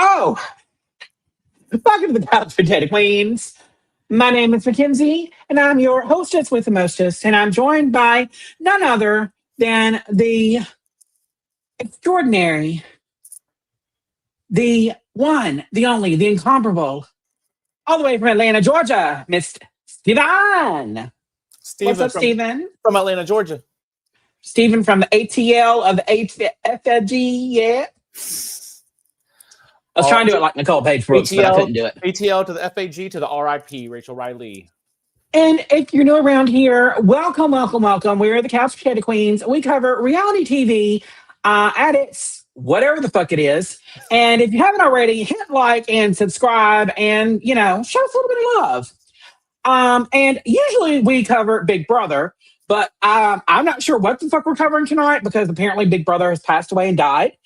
Oh, welcome to the Couch Potato Queens. My name is Mackenzie, and I'm your hostess with the mostest, and I'm joined by none other than the extraordinary, the one, the only, the incomparable, all the way from Atlanta, Georgia, Miss Steven. What's up, Steven? From Atlanta, Georgia. Steven from the ATL of the FFG, yeah. I was trying to do it like Nicole Page Brooks, but I couldn't do it. ATL to the FAG to the RIP, Rachel Reilly. And if you're new around here, welcome, welcome, welcome. We're the Couch Potato Queens. We cover reality TV at its whatever the fuck it is. And if you haven't already, hit like and subscribe and, show us a little bit of love. And usually we cover Big Brother, but I'm not sure what the fuck we're covering tonight because apparently Big Brother has passed away and died.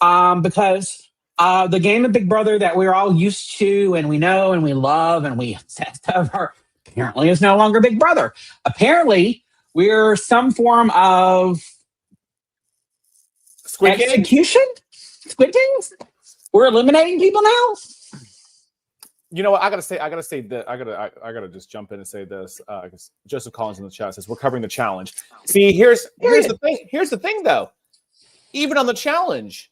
Because the game of Big Brother that we're all used to and we know and we love and we obsess over apparently is no longer Big Brother. Apparently, we're some form of execution? Squid Games? We're eliminating people now? You know what? I gotta say that I gotta just jump in and say this because Joseph Collins in the chat says we're covering the challenge. See, here's the thing. Here's the thing, though. Even on the challenge,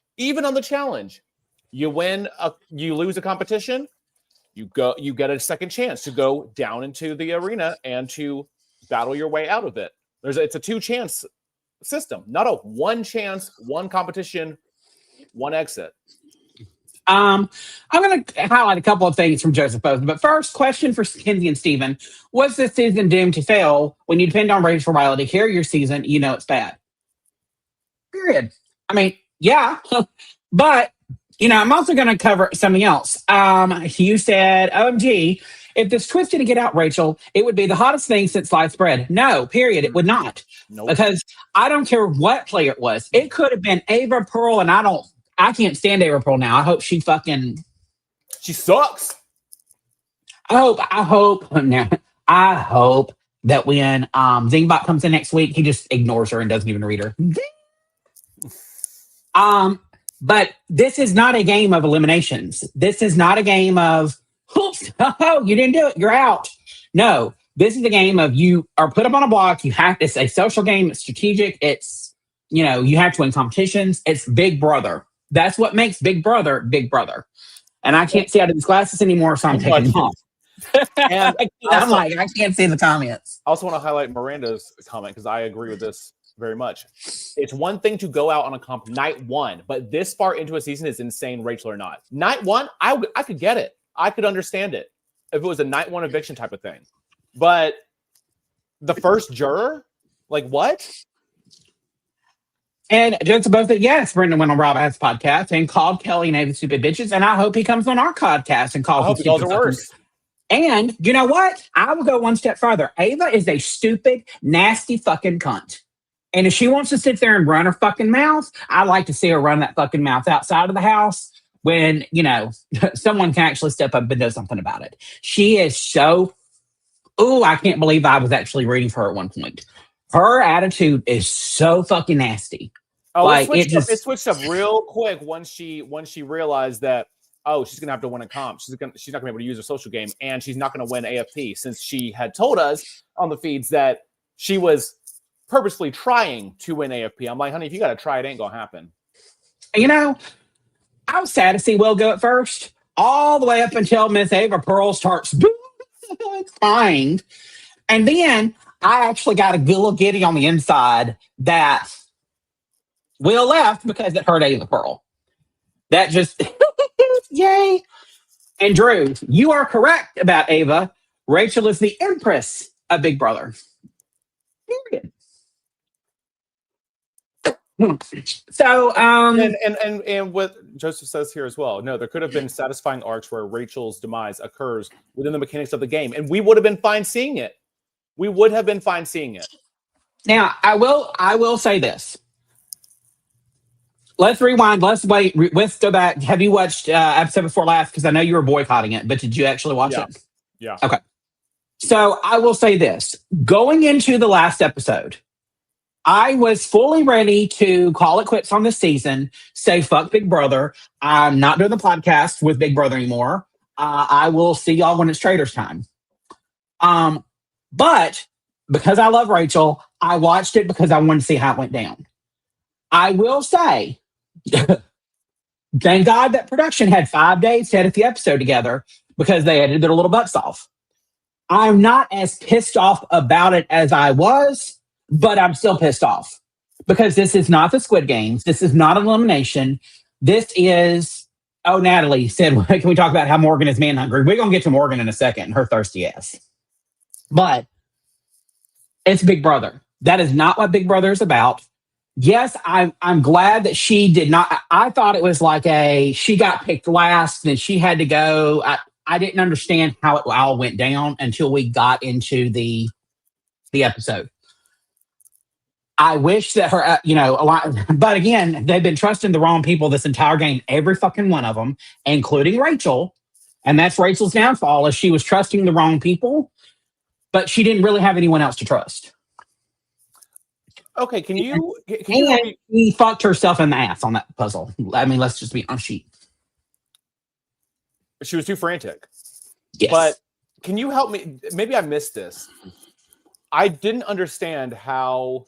you win, you lose a competition, you get a second chance to go down into the arena and to battle your way out of it. It's a 2-chance system, not a 1 chance, 1 competition, 1 exit. I'm going to highlight a couple of things from Joseph both. But first, question for Mackenzie and Steven. Was this season doomed to fail? When you depend on Rachel Reilly to carry your season, you know it's bad. Period. I mean, yeah. But, I'm also going to cover something else. You said, OMG, if this twist didn't get out, Rachel, it would be the hottest thing since sliced bread. No, period. It would not. Nope. Because I don't care what player it was. It could have been Ava Pearl, and I can't stand Ava Pearl now. I hope she sucks. I hope that when Zingbot comes in next week, he just ignores her and doesn't even read her. But this is not a game of eliminations. This is not a game of, oops, you didn't do it, you're out. No, this is a game of you are put up on a block. It's a social game. It's strategic. It's, you have to win competitions. It's Big Brother. That's what makes Big Brother Big Brother. And I can't see out of these glasses anymore, so I'm taking them off. And I can't see the comments. I also want to highlight Miranda's comment because I agree with this very much. It's one thing to go out on a comp night 1, but this far into a season is insane, Rachel or not. Night 1, I could get it. I could understand it if it was a night 1 eviction type of thing. But the first juror, like what? And just both that, yes, Brendan went on Rob Has podcast and called Kelly and Ava stupid bitches, and I hope he comes on our podcast and calls them stupid. Worse. And you know what? I will go one step further. Ava is a stupid, nasty fucking cunt. And if she wants to sit there and run her fucking mouth, I like to see her run that fucking mouth outside of the house when, someone can actually step up and do something about it. She is so, I can't believe I was actually rooting for her at one point. Her attitude is so fucking nasty. Oh, it switched up real quick once she realized that, she's gonna have to win a comp. She's not gonna be able to use her social game, and she's not gonna win AFP since she had told us on the feeds that she was purposely trying to win AFP. I'm like, honey, if you gotta try, it ain't gonna happen. I was sad to see Will go at first, all the way up until Miss Ava Pearl starts crying. And then I actually got a good little giddy on the inside that Will left because it hurt Ava Pearl. That just, yay. And Drew, you are correct about Ava. Rachel is the empress of Big Brother. Period. So, and what Joseph says here as well. No, there could have been satisfying arcs where Rachel's demise occurs within the mechanics of the game, and we would have been fine seeing it. We would have been fine seeing it. Now, I will say this. Let's rewind. Let's wait. Let's go back. Have you watched episode before last? Because I know you were boycotting it, but did you actually watch it? Yeah. Okay. So I will say this. Going into the last episode, I was fully ready to call it quits on this season, say fuck Big Brother. I'm not doing the podcast with Big Brother anymore. I will see y'all when it's Traders time. But because I love Rachel, I watched it because I wanted to see how it went down. I will say, thank God that production had 5 days to edit the episode together because they edited their little butts off. I'm not as pissed off about it as I was, but I'm still pissed off because this is not the Squid Games. This is not elimination. This is, oh, Natalie said, can we talk about how Morgan is man hungry? We're going to get to Morgan in a second, her thirsty ass. But it's Big Brother. That is not what Big Brother is about. Yes, I'm glad that she did not. I thought it was like she got picked last and she had to go. I didn't understand how it all went down until we got into the episode. I wish that her, a lot, but again, they've been trusting the wrong people this entire game, every fucking one of them, including Rachel. And that's Rachel's downfall, is she was trusting the wrong people, but she didn't really have anyone else to trust. Okay, can you he fucked herself in the ass on that puzzle. I mean, let's just be honest. She was too frantic. Yes. But can you help me? Maybe I missed this. I didn't understand how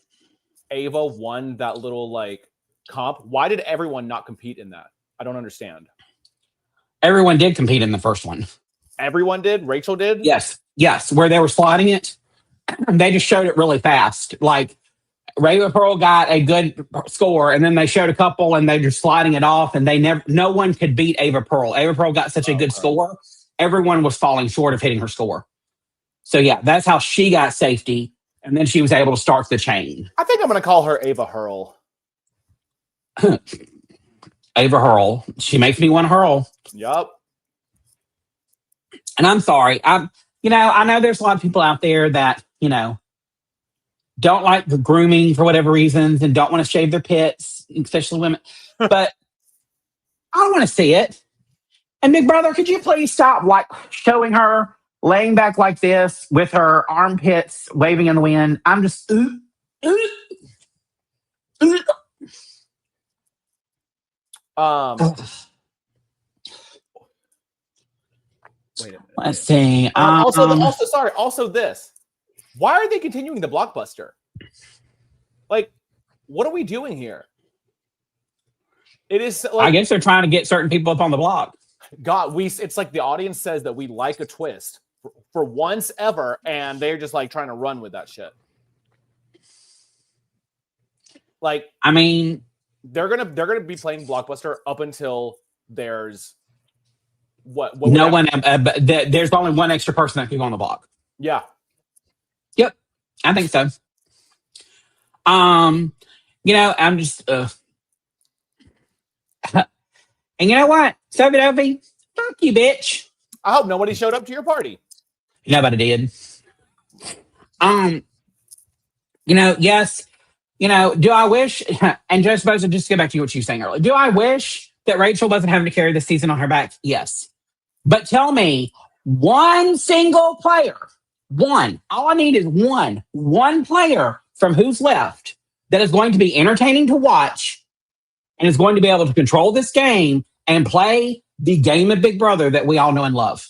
Ava won that little comp. Why did everyone not compete in that? I don't understand. Everyone did compete in the first one. Everyone did? Rachel did? Yes. Where they were sliding it, they just showed it really fast. Like, Raven Pearl got a good score, and then they showed a couple, and they just sliding it off, and no one could beat Ava Pearl. Ava Pearl got such a good score. Everyone was falling short of hitting her score. So yeah, that's how she got safety, and then she was able to start the chain. I think I'm going to call her Ava Hurl. Ava Hurl. She makes me want to hurl. Yup. And I'm sorry. I know there's a lot of people out there that, don't like the grooming for whatever reasons and don't want to shave their pits, especially women. But I want to see it. And Big Brother, could you please stop showing her laying back like this with her armpits waving in the wind? I'm just Wait a minute. Let's see. Also this. Why are they continuing the blockbuster? What are we doing here? It is I guess they're trying to get certain people up on the block. God, it's like the audience says that we like a twist for once ever, and they're just trying to run with that shit. I mean, they're gonna be playing blockbuster up until there's what no one. There's only one extra person that can go on the block. Yeah. Yep, I think so. I'm just. And you know what, Sophie Dovey, fuck you, bitch. I hope nobody showed up to your party. Nobody did. Yes. Do I wish? And just supposed to just go back to what you were saying earlier. Do I wish that Rachel wasn't having to carry this season on her back? Yes. But tell me, one single player. One. All I need is one player from Who's Left that is going to be entertaining to watch and is going to be able to control this game and play the game of Big Brother that we all know and love.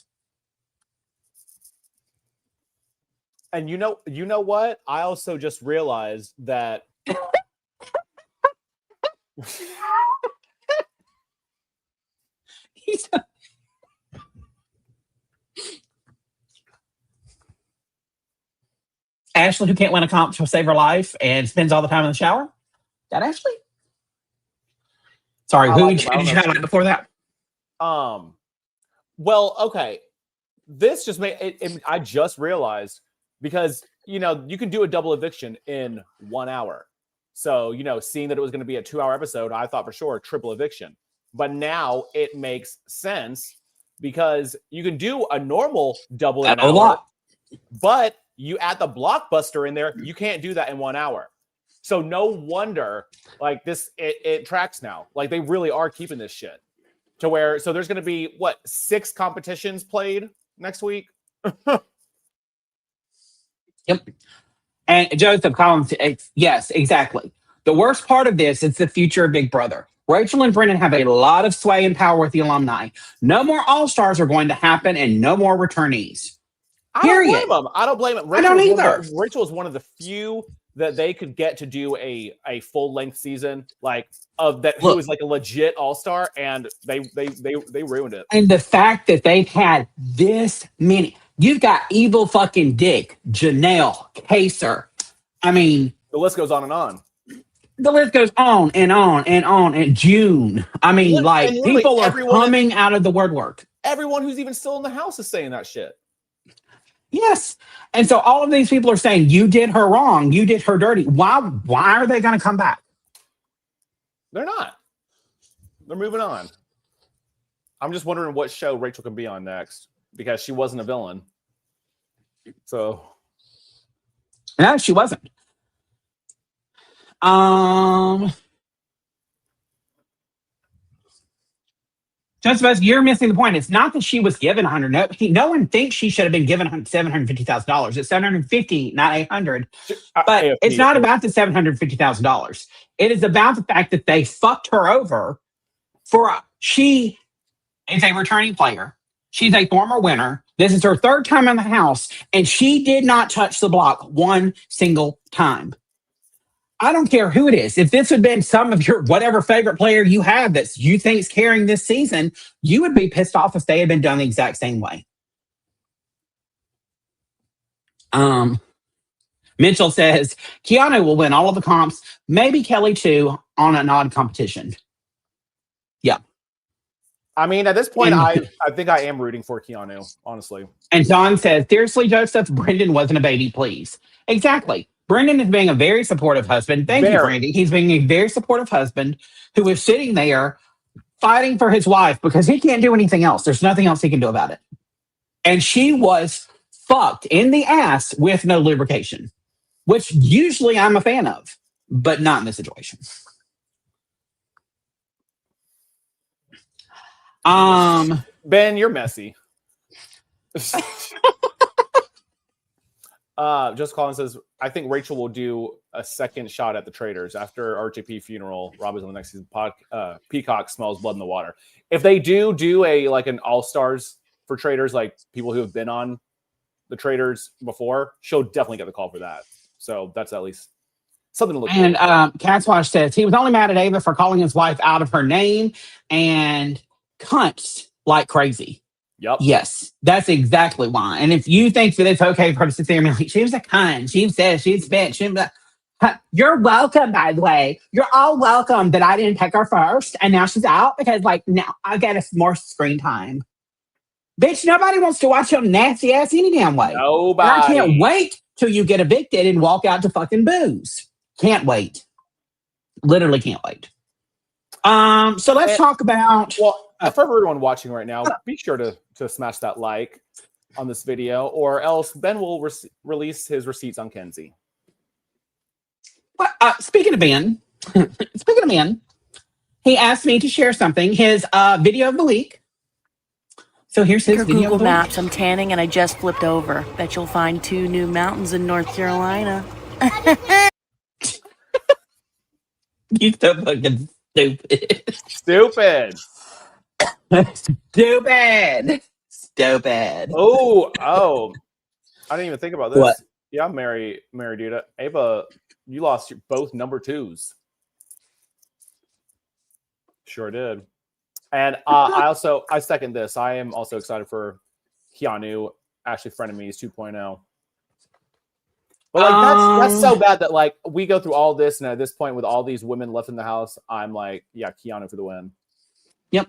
And you know what? I also just realized that Ashley, who can't win a comp to save her life and spends all the time in the shower. That Ashley? Sorry, who did you highlight before that? Well, okay. This just made it. I just realized because you can do a double eviction in 1 hour. So seeing that it was going to be a 2-hour episode, I thought for sure triple eviction. But now it makes sense because you can do a normal double in an hour, but you add the blockbuster in there, you can't do that in 1 hour. So no wonder this, it tracks now. They really are keeping this shit to where, so there's going to be 6 competitions played next week. Yep. And Joseph Collins, yes, exactly. The worst part of this is the future of Big Brother. Rachel and Brendan have a lot of sway and power with the alumni. No more All-Stars are going to happen and no more returnees. I Period. don't blame them. I don't blame them. I don't either. Rachel is one of the few that they could get to do a full length season, like of that. Who was like a legit all-star, and they ruined it. And the fact that they've had this many, you've got Evil fucking Dick, Janelle, Kaser. I mean, the list goes on and on. The list goes on and on and on. And June, I mean, like people are coming out of the woodwork. Everyone who's even still in the house is saying that shit. Yes. And so all of these people are saying, you did her wrong. You did her dirty. Why are they going to come back? They're not. They're moving on. I'm just wondering what show Rachel can be on next because she wasn't a villain. So. No, she wasn't. Joseph, you're missing the point. It's not that she was given $100. No one thinks she should have been given $750,000. It's $750, not $800. But it's not about the $750,000. It is about the fact that they fucked her over. She is a returning player. She's a former winner. This is her third time in the house, and she did not touch the block one single time. I don't care who it is. If this had been some of your whatever favorite player you have that you think is carrying this season, you would be pissed off if they had been done the exact same way. Mitchell says Keanu will win all of the comps, maybe Kelly too, on an odd competition. Yeah. I mean, at this point, I think I am rooting for Keanu, honestly. And John says, seriously, Joseph, Brendan wasn't a baby, please. Exactly. Brendan is being a very supportive husband. Thank you, Brandy. He's being a very supportive husband who is sitting there fighting for his wife because he can't do anything else. There's nothing else he can do about it. And she was fucked in the ass with no lubrication, which usually I'm a fan of, but not in this situation. Ben, you're messy. Just Colin says, I think Rachel will do a second shot at the Traitors after RJP funeral. Rob is on the next season. Peacock smells blood in the water. If they do an all-stars for Traitors, like people who have been on the Traitors before, she'll definitely get the call for that. So that's at least something to look for. And Catswash says he was only mad at Ava for calling his wife out of her name and cunts like crazy. Yep. Yes, that's exactly why. And if you think that it's okay for her to sit there and be like, she was a cunt, she said, she's bitch, you're welcome, by the way. You're all welcome that I didn't pick her first, and now she's out because, now I get more screen time. Bitch, nobody wants to watch your nasty ass any damn way. Nobody. And I can't wait till you get evicted and walk out to fucking booze. Can't wait. Literally can't wait. So let's talk about... Well, for everyone watching right now, be sure to smash that like on this video, or else Ben will release his receipts on Kenzie. Well, speaking of Ben, he asked me to share something, his video of the week. So here's his video Google of the Maps. week. I'm tanning and I just flipped over. Bet you'll find 2 new mountains in North Carolina. You're so fucking stupid. Stupid. Stupid. Oh, I didn't even think about this. What? Yeah, Mary Duda. Ava, you lost both number 2s. Sure did. And I second this. I am also excited for Keanu, Ashley Frenemies 2.0. But that's so bad that we go through all this, and at this point with all these women left in the house, I'm like, yeah, Keanu for the win. Yep.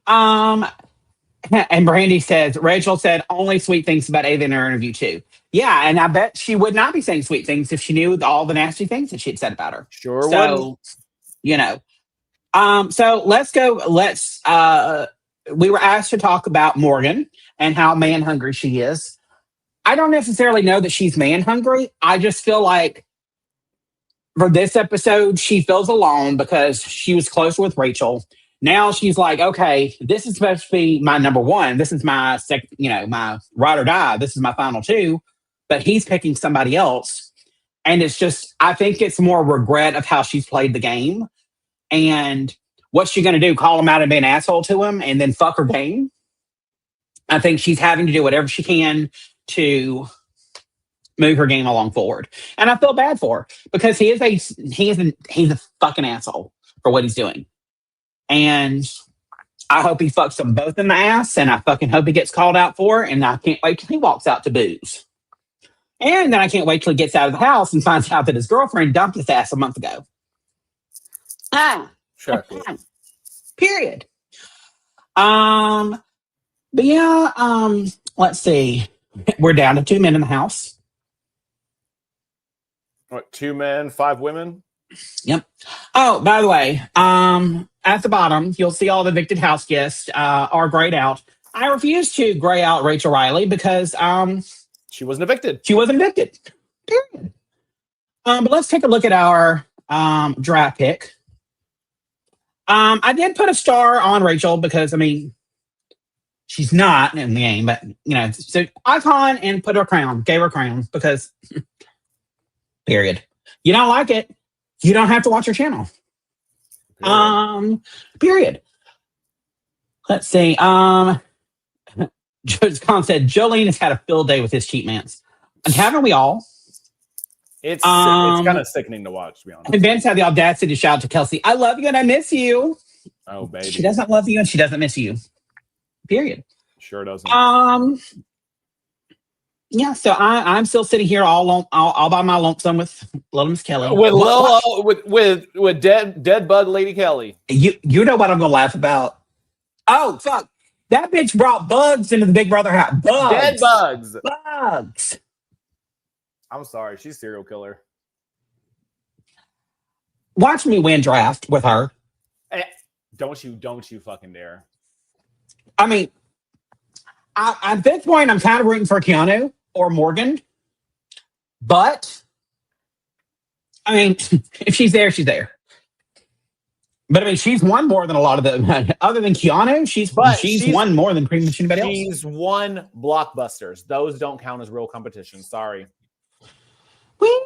And Brandy says, Rachel said only sweet things about Ava in her interview too. Yeah, and I bet she would not be saying sweet things if she knew all the nasty things that she had said about her. Sure would. So let's go. We were asked to talk about Morgan and how man hungry she is. I don't necessarily know that she's man hungry. I just feel like for this episode, she feels alone because she was close with Rachel. Now she's like, okay, this is supposed to be my number one. This is my second, my ride or die. This is my final 2, but he's picking somebody else. And it's just, I think it's more regret of how she's played the game. And what's she going to do? Call him out and be an asshole to him and then fuck her game? I think she's having to do whatever she can to move her game along forward. And I feel bad for her because he's a fucking asshole for what he's doing. And I hope he fucks them both in the ass, and I fucking hope he gets called out for it. And I can't wait till he walks out to booze. And then I can't wait till he gets out of the house and finds out that his girlfriend dumped his ass a month ago. Sure. Period. But yeah, let's see. We're down to 2 men in the house. What, 2 men, 5 women? Yep. Oh, by the way, at the bottom, you'll see all the evicted house guests are grayed out. I refuse to gray out Rachel Reilly because she wasn't evicted. She wasn't evicted. Period. But let's take a look at our draft pick. I did put a star on Rachel because, I mean, she's not in the game, but, you know, so icon and put her crown, gave her crown because, period. You don't like it, you don't have to watch her channel. Period. Let's see. Judge Khan said, Jolene has had a field day with his cheat mans. And haven't we all? It's kind of sickening to watch, to be honest. And Vince had the audacity to shout to Kelsey, I love you and I miss you. Oh, baby. She doesn't love you and she doesn't miss you. Period. Sure doesn't. Yeah, so I'm still sitting here all by my lonesome with little Miss Kelly. With dead bug Lady Kelly. You know what I'm gonna laugh about? Oh fuck. That bitch brought bugs into the Big Brother house. Bugs. Dead bugs. Bugs. I'm sorry, she's a serial killer. Watch me win draft with her. Don't you fucking dare. I mean, at this point, I'm kind of rooting for Keanu or Morgan. But, I mean, if she's there, she's there. But, I mean, she's won more than a lot of the... Other than Keanu, she's won more than pretty much anybody else. She's won blockbusters. Those don't count as real competition. Sorry. Well,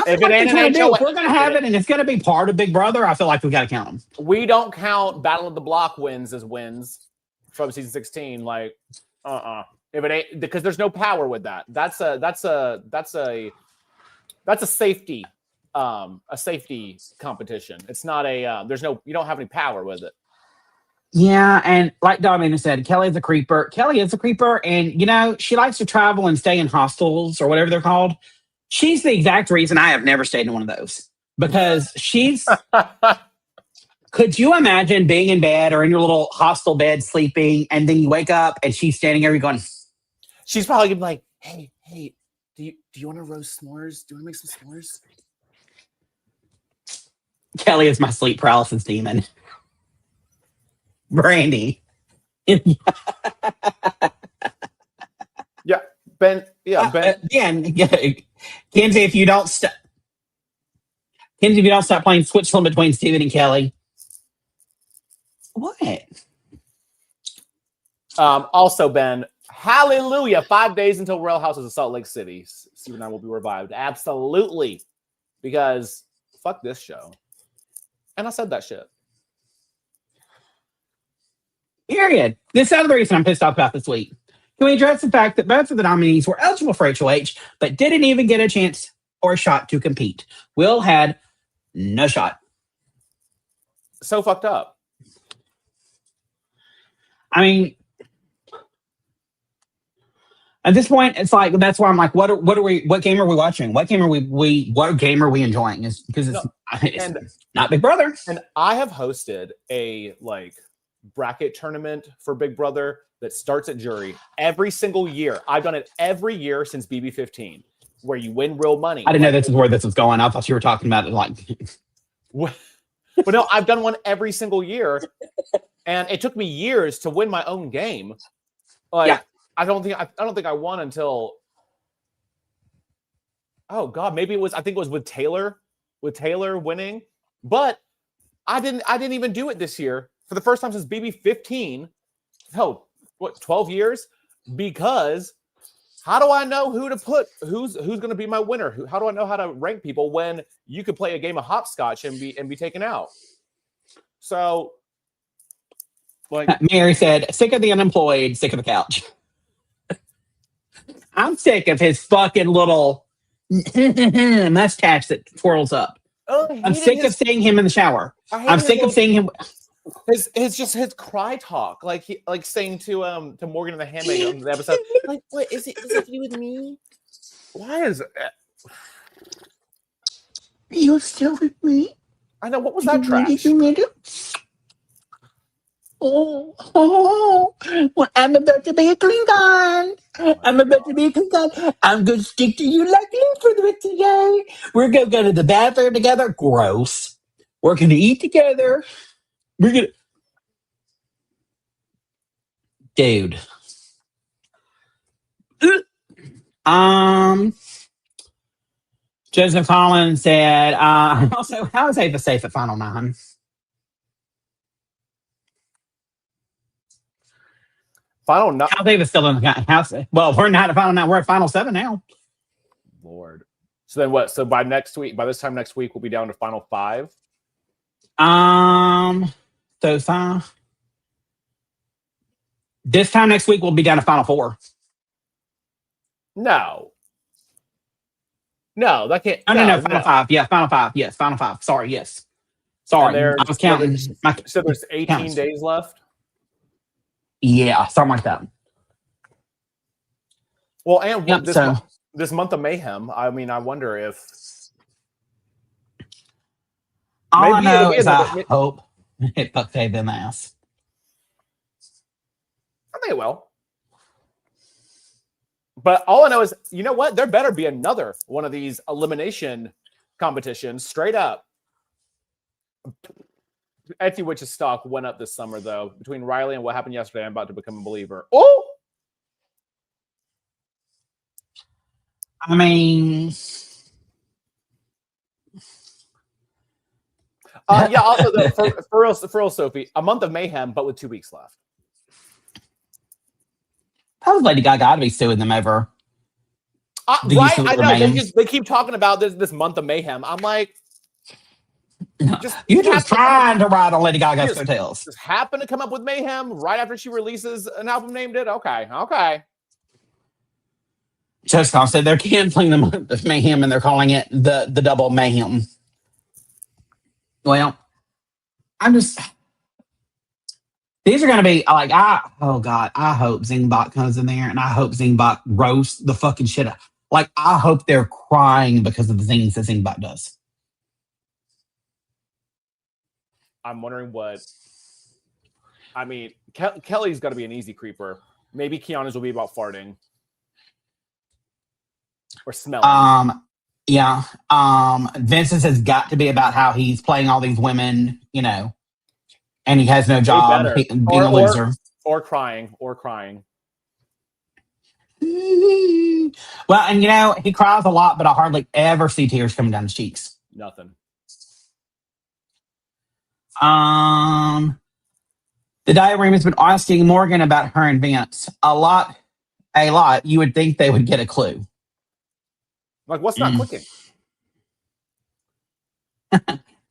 if it ain't an HOA, if we're going to have it and it's going to be part of Big Brother, I feel like we've got to count them. We don't count Battle of the Block wins as wins from season 16. Like, if it ain't, because there's no power with that. That's a safety competition. It's not a you don't have any power with it. Yeah, and like Domina said, Kelly's a creeper. Kelly is a creeper, and you know, she likes to travel and stay in hostels or whatever they're called. She's the exact reason I have never stayed in one of those. Because she's could you imagine being in bed or in your little hostel bed sleeping, and then you wake up and she's standing there going, she's probably gonna be like, hey, do you want to roast s'mores? Do you want to make some s'mores? Kelly is my sleep paralysis demon. Brandy. Yeah, Ben. Kenzie, if you don't stop playing Switzerland between Steven and Kelly. What? Also, Ben, hallelujah. 5 days until Real Houses of Salt Lake City. Steve and I will be revived. Absolutely. Because fuck this show. And I said that shit. Period. This is the reason I'm pissed off about this week. Can we address the fact that both of the nominees were eligible for HOH, but didn't even get a chance or a shot to compete? Will had no shot. So fucked up. I mean, at this point, it's like, that's why I'm like, what game are we watching? What game are we enjoying? Is because it's not Big Brother. And I have hosted a bracket tournament for Big Brother that starts at jury every single year. I've done it every year since BB15, where you win real money. I didn't know this is where this was going. I thought you were talking about it like. But no, I've done one every single year, and it took me years to win my own game. I don't think I won until. Oh God, maybe it was. I think it was with Tater winning, but I didn't even do it this year for the first time since BB15. 12 years? Because How do I know who to put? Who's going to be my winner? How do I know how to rank people when you could play a game of hopscotch and be taken out? So, like Mary said, sick of the unemployed, sick of the couch. I'm sick of his fucking little mustache that twirls up. I'm sick of seeing him in the shower. I'm sick of seeing him. His cry talk, like saying to Morgan and the Handmaid on the episode, like, what is it? Does it have to do with me? Why is it? Are you still with me? I know. What was that trash? Oh, well, I'm about to be a Klingon. I'm going to stick to you like glue for the rest of the day. We're going to go to the bathroom together. Gross. We're going to eat together. We're going to... Dude. Joseph Collins said, also, how is Ava safe at Final 9? Final 9. How's Ava still in the house? Well, we're not at Final 9. We're at Final 7 now. Lord. So then what? So by this time next week, we'll be down to Final 5? So 5. This time next week, we'll be down to Final 4. No, that can't. No, Final 5. Yeah, Final 5. Yes, Final 5. Sorry, yes. Sorry, I was counting. So there's 18 days left? Yeah, something like that. Well, and this month of mayhem, I mean, I wonder if... All I know is I hope it fucks Dave in the ass. I think it will. But all I know is, you know what? There better be another one of these elimination competitions, straight up. Etsy Witch's stock went up this summer, though. Between Reilly and what happened yesterday, I'm about to become a believer. Oh! I mean... yeah, also, for real, Sophie, a month of mayhem, but with 2 weeks left. How's Lady Gaga to be suing them over? Right, I know. They keep talking about this month of mayhem. I'm like... You're just trying to ride on Lady Gaga's coattails. Just happen to come up with mayhem right after she releases an album named it. Okay. Just said they're canceling the month of mayhem and they're calling it the double mayhem. Well, these are going to be like, I hope Zingbot comes in there and I hope Zingbot roasts the fucking shit out. Like, I hope they're crying because of the things that Zingbot does. I'm wondering what... I mean, Kelly's got to be an easy creeper. Maybe Keanu's will be about farting. Or smelling. Yeah. Vincent's has got to be about how he's playing all these women, and he has no job being a loser. Or crying. Well, and he cries a lot, but I hardly ever see tears coming down his cheeks. Nothing. The diary has been asking Morgan about her and Vince. A lot. You would think they would get a clue. Like, what's not clicking?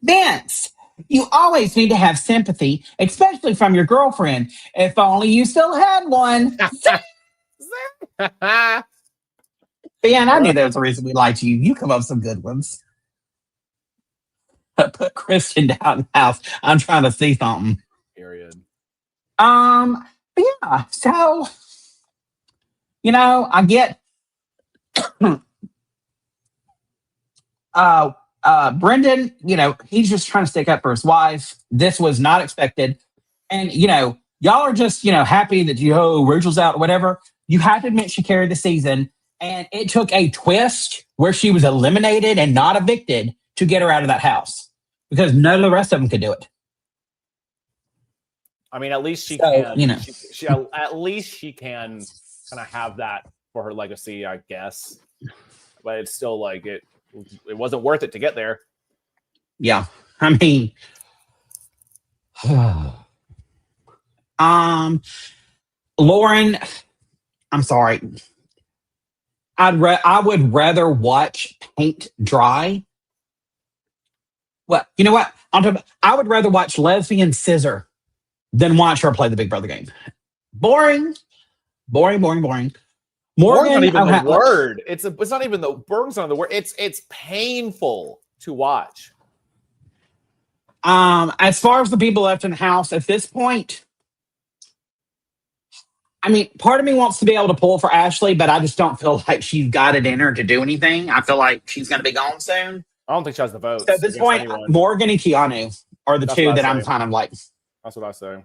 Vince, you always need to have sympathy, especially from your girlfriend. If only you still had one. Ben, I knew there was a reason we liked you. You come up with some good ones. Put Christian down in the house. I'm trying to see something. Period. But yeah, so I get Brendan, he's just trying to stick up for his wife. This was not expected. And y'all are just, happy that Rachel's out or whatever. You have to admit she carried the season. And it took a twist where she was eliminated and not evicted to get her out of that house. Because none of the rest of them could do it. I mean, at least she can. She at least she can kind of have that for her legacy, I guess. But it's still like it wasn't worth it to get there. Yeah, I mean, Lauren. I'm sorry. I would rather watch paint dry. Well, you know what? I would rather watch lesbian scissor than watch her play the Big Brother game. Boring. Boring's not even the look, word. It's not even the boring's not the word. It's painful to watch. As far as the people left in the house at this point, I mean, part of me wants to be able to pull for Ashley, but I just don't feel like she's got it in her to do anything. I feel like she's going to be gone soon. I don't think she has the votes. So at this point, anyone. Morgan and Keanu are the two that I'm kind of like. That's what I say.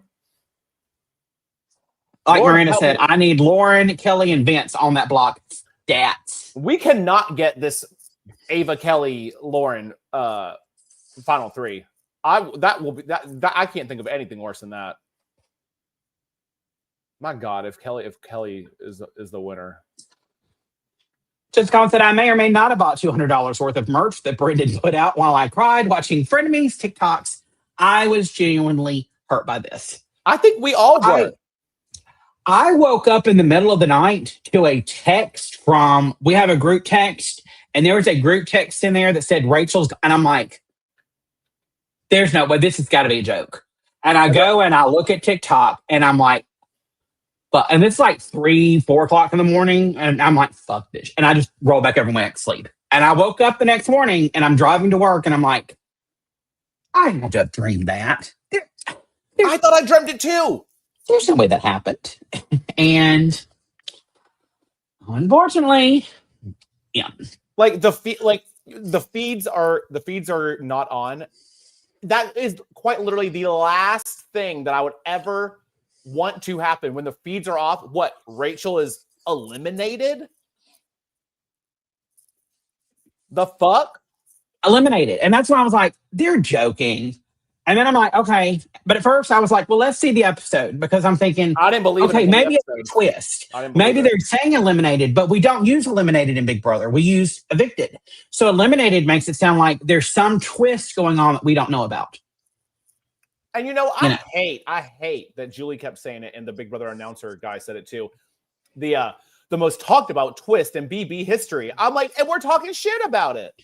Like Miranda said, I need Lauren, Kelly, and Vince on that block. Stats. We cannot get this Ava, Kelly, Lauren final three. I can't think of anything worse than that. My God, if Kelly is the winner. Just Colin said, I may or may not have bought $200 worth of merch that Brendan put out while I cried watching Frenemies TikToks. I was genuinely hurt by this. I think we all were. I woke up in the middle of the night to a text from, we have a group text, and there was a group text in there that said Rachel's, and I'm like, there's no way, this has got to be a joke. And I go and I look at TikTok, and I'm like, and it's like 3-4 o'clock in the morning, and I'm like, fuck this. And I just roll back over and went to sleep. And I woke up the next morning, and I'm driving to work, and I'm like, I had to have dreamed that. I thought I dreamt it too. There's no way that happened. And unfortunately, yeah. Like the feeds are not on. That is quite literally the last thing that I would ever want to happen when the feeds are off. What, Rachel is eliminated? The fuck? Eliminated. And that's when I was like, they're joking. And then I'm like, okay. But at first I was like, well, let's see the episode, because I'm thinking, I didn't believe okay, maybe it's a twist. Maybe they're saying eliminated, but we don't use eliminated in Big Brother. We use evicted. So eliminated makes it sound like there's some twist going on that we don't know about. And I hate that Julie kept saying it, and the Big Brother announcer guy said it too. The most talked about twist in BB history. I'm like, and we're talking shit about it.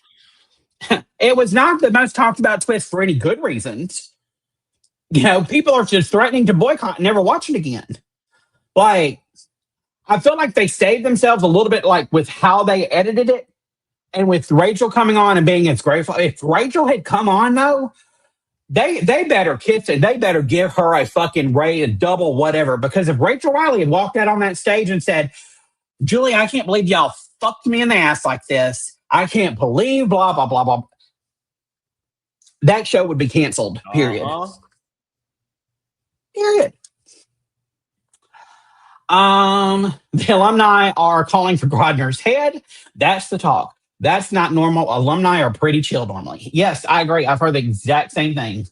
It was not the most talked about twist for any good reasons. People are just threatening to boycott and never watch it again. Like, I feel like they saved themselves a little bit, like with how they edited it, and with Rachel coming on and being as grateful. If Rachel had come on though, they better kiss it. They better give her a fucking a double whatever. Because if Rachel Reilly had walked out on that stage and said, Julie, I can't believe y'all fucked me in the ass like this. I can't believe blah, blah, blah, blah. That show would be canceled, period. Period. The alumni are calling for Grodner's head. That's the talk. That's not normal. Alumni are pretty chill normally. Yes, I agree. I've heard the exact same thing.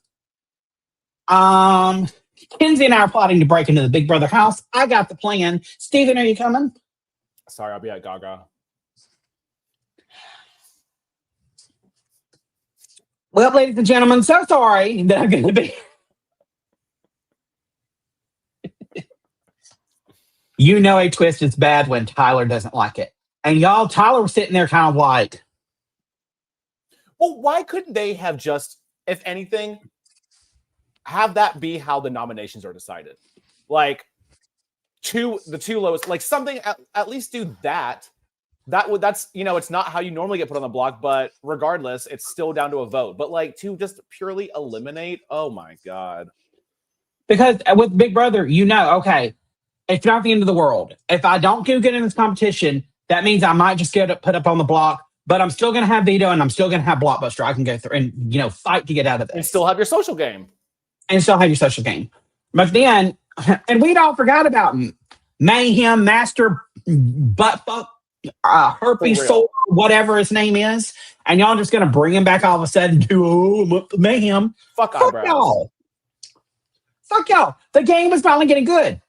Kenzie and I are plotting to break into the Big Brother house. I got the plan. Steven, are you coming? Sorry, I'll be at Gaga. Well, ladies and gentlemen, so sorry that I'm going to be. A twist is bad when Tyler doesn't like it. And y'all, Tyler was sitting there kind of like. Well, why couldn't they have just, if anything, have that be how the nominations are decided? Like, the two lowest, like something, at least do that. That's it's not how you normally get put on the block, but regardless, it's still down to a vote. But like, to just purely eliminate, oh my God. Because with Big Brother, okay, it's not the end of the world. If I don't get in this competition, that means I might just get put up on the block, but I'm still going to have veto and I'm still going to have blockbuster. I can go through and, fight to get out of it. And still have your social game. But then, and we'd all forgot about Mayhem, Master, Buttfuck, Herpes, Soul, whatever his name is. And y'all just going to bring him back all of a sudden to Mayhem. Fuck y'all. Fuck y'all. The game is finally getting good.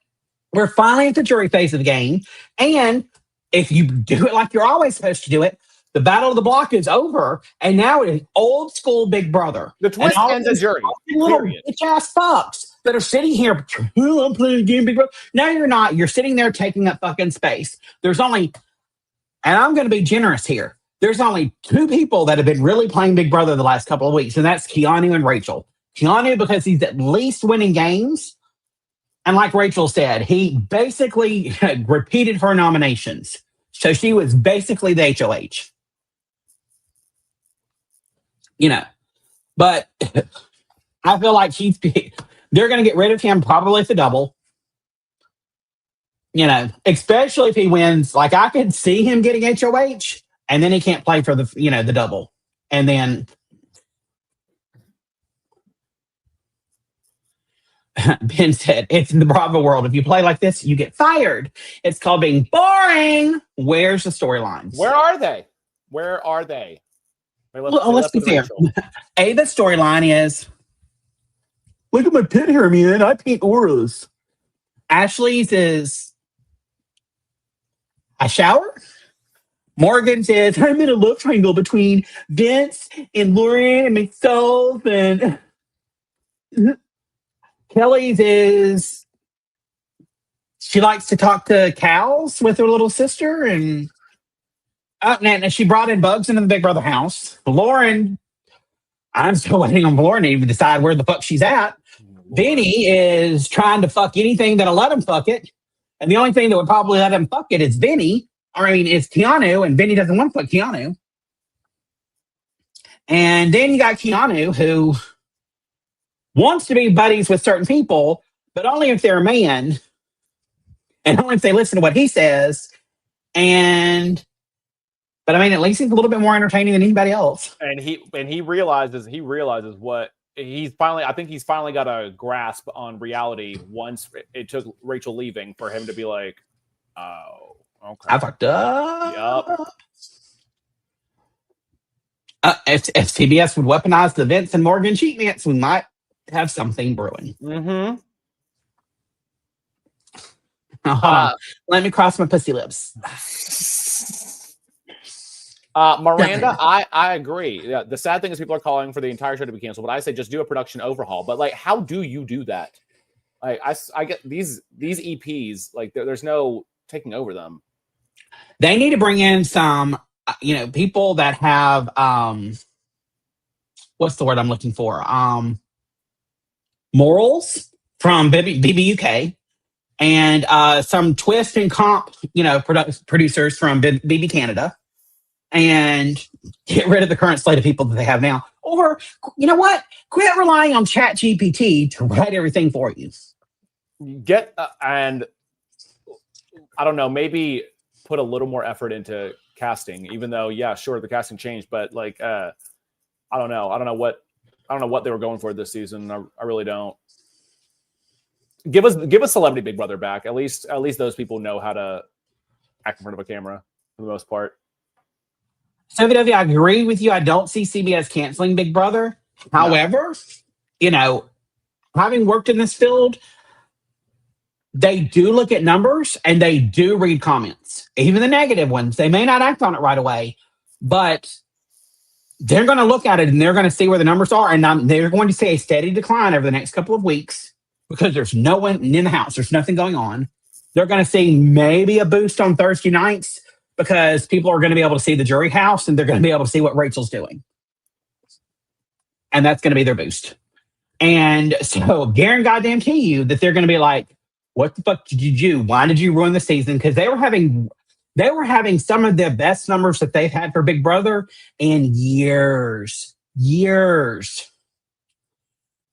We're finally at the jury phase of the game. And if you do it like you're always supposed to do it, the battle of the block is over. And now it is old school Big Brother. The twist ends a jury. Little bitch-ass fucks that are sitting here, I'm playing a game, Big Brother. No, you're not. You're sitting there taking up fucking space. There's only And I'm going to be generous here. There's only two people that have been really playing Big Brother the last couple of weeks, and that's Keanu and Rachel. Keanu, because he's at least winning games. And like Rachel said, he basically repeated her nominations. So she was basically the HOH. But I feel like they're going to get rid of him probably at the double. Especially if he wins. Like, I could see him getting HOH, and then he can't play for the double. And then Ben said, it's in the Bravo world. If you play like this, you get fired. It's called being boring. Where's the storylines? Where are they? Let's be fair. The storyline is, look at my pit hair, man. I paint auras. Ashley's is a shower. Morgan says, I'm in a love triangle between Vince and Lauren and myself. And Kelly's is, she likes to talk to cows with her little sister. And she brought in bugs into the Big Brother house. Lauren, I'm still waiting on Lauren to even decide where the fuck she's at. Vinny is trying to fuck anything that'll let him fuck it. And the only thing that would probably let him fuck it is it's Keanu, and Vinny doesn't want to fuck Keanu. And then you got Keanu, who wants to be buddies with certain people, but only if they're a man, and only if they listen to what he says. But at least he's a little bit more entertaining than anybody else. And he realizes what he's finally got a grasp on reality once it took Rachel leaving for him to be like, oh, okay, I fucked up. Yep. If CBS would weaponize the Vince and Morgan cheatments, we might have something brewing. Mm-hmm. Hold on. Let me cross my pussy lips. Miranda, I agree. Yeah, the sad thing is people are calling for the entire show to be canceled, but I say just do a production overhaul. But like, how do you do that? Like, I get these EPs, like there's no taking over them. They need to bring in some, people that have, what's the word I'm looking for? Morals from BBUK, and some twist and comp, producers from BB Canada, and get rid of the current slate of people that they have now. Or, you know what? Quit relying on ChatGPT to write everything for you. And I don't know, maybe put a little more effort into casting, even though, yeah, sure, the casting changed, but like, I don't know what they were going for this season. I really don't. Give us Celebrity Big Brother back. At least those people know how to act in front of a camera for the most part. So, VW, I agree with you. I don't see CBS canceling Big Brother. However, having worked in this field, they do look at numbers and they do read comments, even the negative ones. They may not act on it right away, but they're going to look at it and they're going to see where the numbers are. And they're going to see a steady decline over the next couple of weeks because there's no one in the house. There's nothing going on. They're going to see maybe a boost on Thursday nights because people are going to be able to see the jury house and they're going to be able to see what Rachel's doing. And that's going to be their boost. And so guarantee you that they're going to be like, what the fuck did you do? Why did you ruin the season? Because they were having some of the best numbers that they've had for Big Brother in years.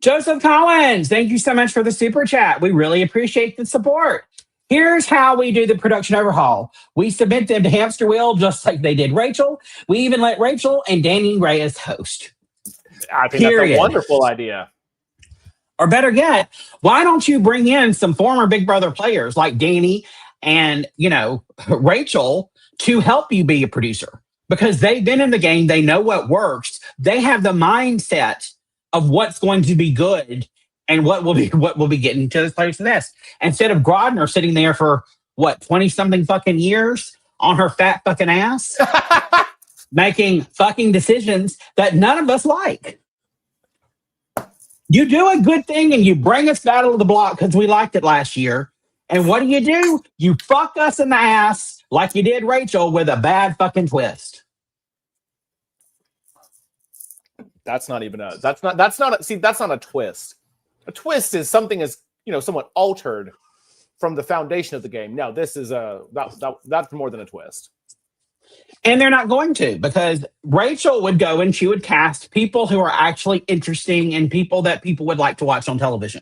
Joseph Collins, thank you so much for the super chat. We really appreciate the support. Here's how we do the production overhaul. We submit them to Hamster Wheel just like they did Rachel. We even let Rachel and Danny Reyes host. I think that's a wonderful idea. Or better yet, why don't you bring in some former Big Brother players like Danny and, Rachel to help you be a producer? Because they've been in the game. They know what works. They have the mindset of what's going to be good and what will be getting to this place of this. Instead of Grodner sitting there for 20-something fucking years on her fat fucking ass, making fucking decisions that none of us like. You do a good thing and you bring us Battle of the Block because we liked it last year. And what do? You fuck us in the ass like you did Rachel with a bad fucking twist. That's not a twist. A twist is something is, somewhat altered from the foundation of the game. No, this is that's more than a twist. And they're not going to, because Rachel would go and she would cast people who are actually interesting and people that people would like to watch on television.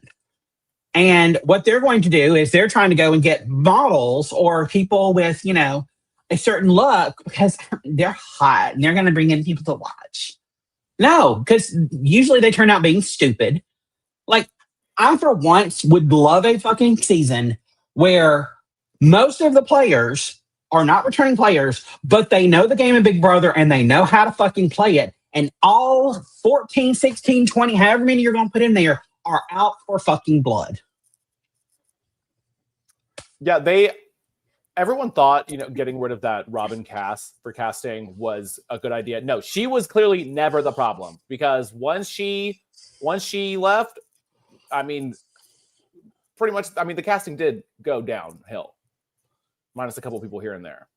And what they're going to do is they're trying to go and get models or people with, a certain look because they're hot and they're going to bring in people to watch. No, because usually they turn out being stupid. Like, I for once would love a fucking season where most of the players are not returning players, but they know the game of Big Brother and they know how to fucking play it. And all 14, 16, 20, however many you're going to put in there are out for fucking blood. Yeah, everyone thought, getting rid of that Robin cast for casting was a good idea. No, she was clearly never the problem, because once she left, pretty much, the casting did go downhill, minus a couple people here and there.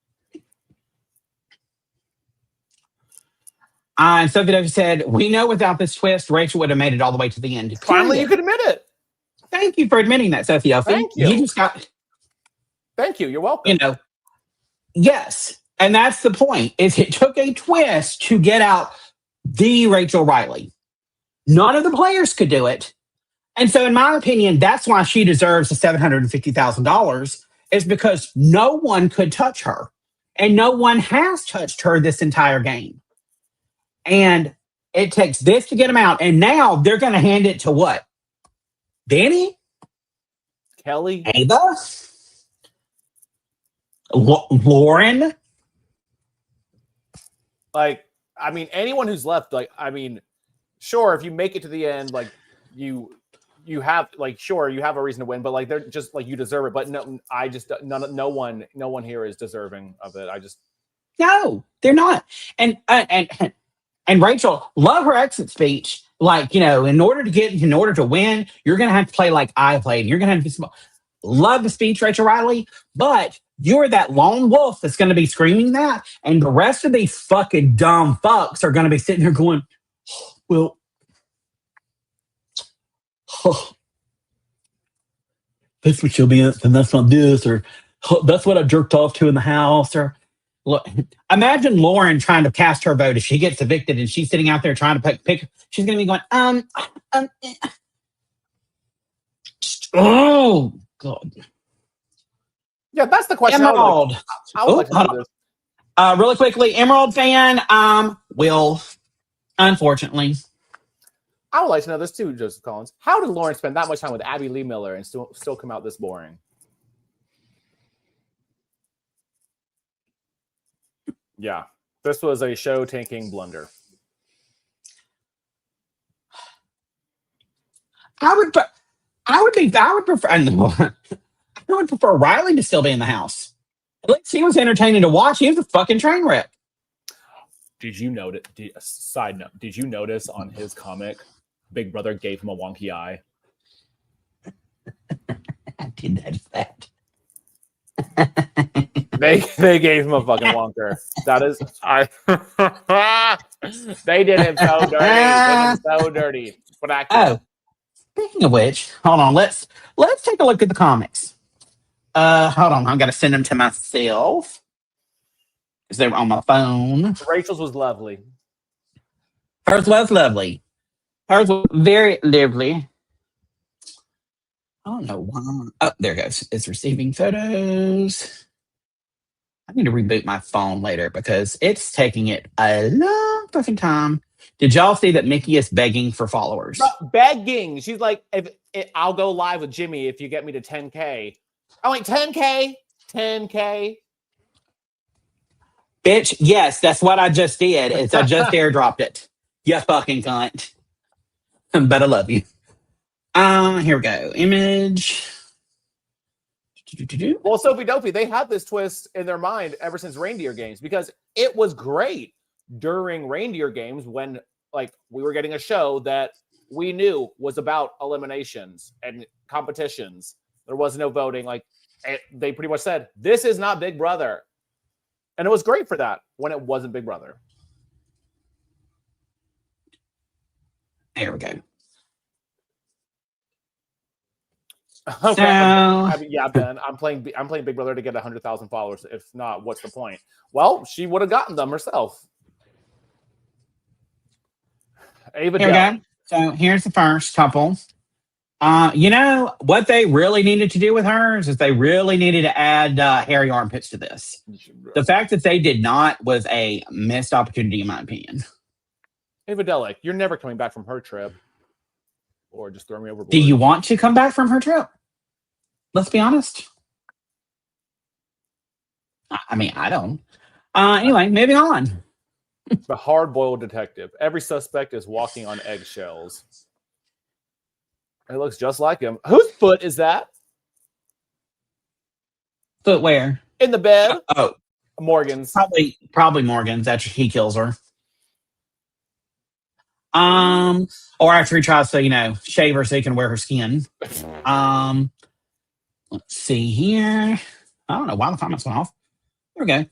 And Sophie Duffy said, we know without this twist, Rachel would have made it all the way to the end. Finally, you could admit it. Thank you for admitting that, Sophie Duffy. Thank you. You just got... Thank you. You're welcome. Yes. And that's the point, is it took a twist to get out the Rachel Reilly. None of the players could do it. And so in my opinion, that's why she deserves the $750,000, is because no one could touch her. And no one has touched her this entire game. And it takes this to get them out. And now they're going to hand it to what? Danny? Kelly? Ava? Lauren? Anyone who's left, sure, if you make it to the end, you have, sure, you have a reason to win, but they're just you deserve it. But no one here is deserving of it. No, they're not. And Rachel, love her exit speech. In order to win, you're going to have to play like I played. You're going to have to be small. Love the speech, Rachel Reilly, but you're that lone wolf that's going to be screaming that, and the rest of these fucking dumb fucks are going to be sitting there going, well, that's what she'll be in, and that's not this, or that's what I jerked off to in the house, or look. Imagine Lauren trying to cast her vote if she gets evicted and she's sitting out there trying to pick. She's going to be going, oh God. Yeah, that's the question. Emerald. Really quickly, Emerald fan, will, unfortunately. I would like to know this too, Joseph Collins. How did Lauren spend that much time with Abby Lee Miller and still come out this boring? Yeah, this was a show-tanking blunder. I would prefer Reilly to still be in the house. At least he was entertaining to watch. He was a fucking train wreck. Did you notice? Side note: did you notice on his comic, Big Brother gave him a wonky eye? I did notice that. They gave him a fucking wonker. That is, they did him so dirty. They did him so dirty. But speaking of which, hold on. Let's take a look at the comics. Hold on. I've got to send them to myself because they were on my phone. Rachel's was lovely. Hers was lovely. Hers was very lovely. I don't know why. Oh, there it goes. It's receiving photos. I need to reboot my phone later because it's taking it a long fucking time. Did y'all see that Mickey is begging for followers? Begging. She's like, I'll go live with Jimmy if you get me to 10K. I'm like, 10K? 10K? Bitch, yes, that's what I just did. I just airdropped it. You fucking cunt. But I love you. Here we go. Image. Well, Sophie Dopey, they had this twist in their mind ever since Reindeer Games because it was great during Reindeer Games when we were getting a show that we knew was about eliminations and competitions. There was no voting. They pretty much said, this is not Big Brother. And it was great for that when it wasn't Big Brother. There we go. Okay. So, Yeah, Ben. I'm playing Big Brother to get 100,000 followers. If not, what's the point? Well, she would have gotten them herself. Ava here we go. So here's the first couple. You know what they really needed to do with hers is they really needed to add hairy armpits to this. The fact that they did not was a missed opportunity, in my opinion. Ava Delic, you're never coming back from her trip, or just throw me overboard. Do you want to come back from her trip? Let's be honest. I mean, I don't. Anyway, moving on. The hard-boiled detective. Every suspect is walking on eggshells. It looks just like him. Whose foot is that? Foot where? In the bed. Oh, Morgan's. Probably Morgan's after he kills her. Or after he tries to, shave her so he can wear her skin. Let's see here. I don't know why the comments went off. There we go.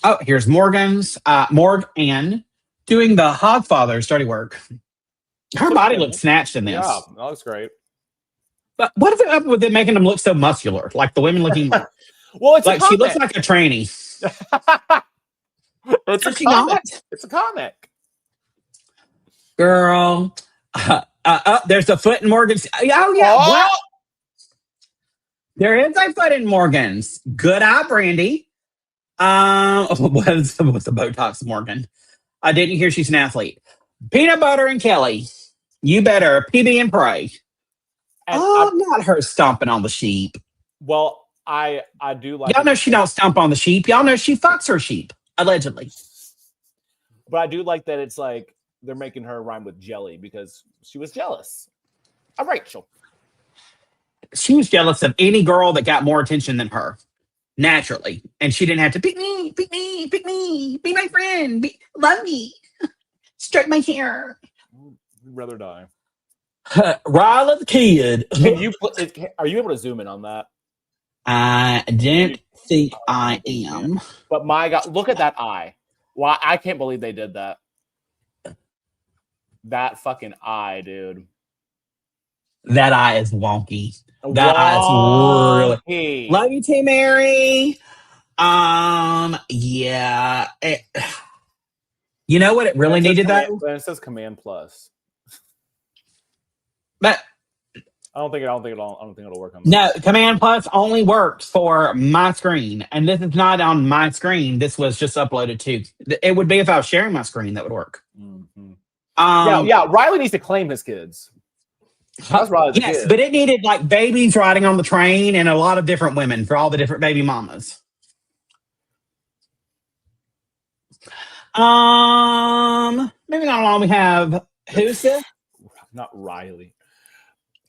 Oh, here's Morgan's Morgan doing the Hogfather's dirty work. Her body looks snatched in this. Yeah, that looks great. But what is it up with it making them look so muscular? Like the women looking well, it's like she looks like a tranny. It's a comic. It's a comic. Girl. There's a foot in Morgan's. Oh, yeah. Oh! Well, there is a foot in Morgan's. Good eye, Brandy. What's the Botox Morgan? I didn't hear she's an athlete. Peanut Butter and Kelly. You better PB and pray. And not her stomping on the sheep. Well, I do like. Y'all know she don't stomp on the sheep. Y'all know she fucks her sheep, allegedly. But I do like that it's like they're making her rhyme with jelly because she was jealous of Rachel. She was jealous of any girl that got more attention than her, naturally. And she didn't have to pick me, be my friend, love me, stroke my hair. I'd rather die. Reilly the kid. Are you able to zoom in on that? I don't think I am. But my God, look at that eye. Why, I can't believe they did that. That fucking eye, dude. That eye is wonky. That eye is really. Love you too, Mary. Yeah. You know what it really needed though? It says Command Plus. But I don't think it'll work on that. No, Command Plus only works for my screen. And this is not on my screen. This was just uploaded to. It would be if I was sharing my screen that would work. Mm-hmm. Yeah. Reilly needs to claim his kids. That's Reilly's kids. But it needed like babies riding on the train and a lot of different women for all the different baby mamas. Moving on along, we have who's this? Not Reilly.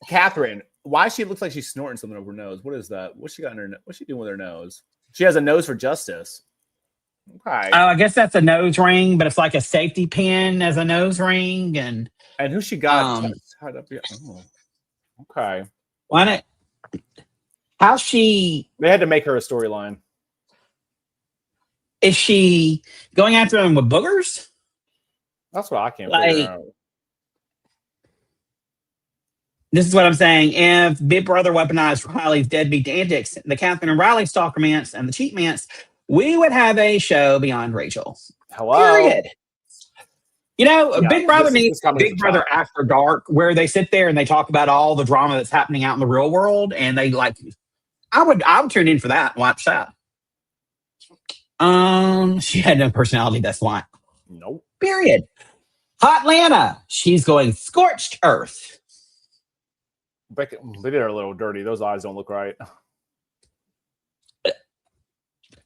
Catherine. Why she looks like she's snorting something over her nose? What is that? What's she got in her? What's she doing with her nose? She has a nose for justice. Okay. Oh, I guess that's a nose ring, but it's like a safety pin as a nose ring, and who she got tied up here? Oh, okay. Why not? How's she? They had to make her a storyline. Is she going after them with boogers? That's what I can't figure out. This is what I'm saying. If Big Brother weaponized Reilly's deadbeat antics, the Catherine and Reilly stalker mance, and the cheat mance, we would have a show beyond Rachel. Hello. Period. Big Brother needs Big Brother After Dark, where they sit there and they talk about all the drama that's happening out in the real world, and they I would tune in for that and watch that. She had no personality. That's why. Nope. Period. Hot Lana. She's going scorched earth. They did her a little dirty. Those eyes don't look right.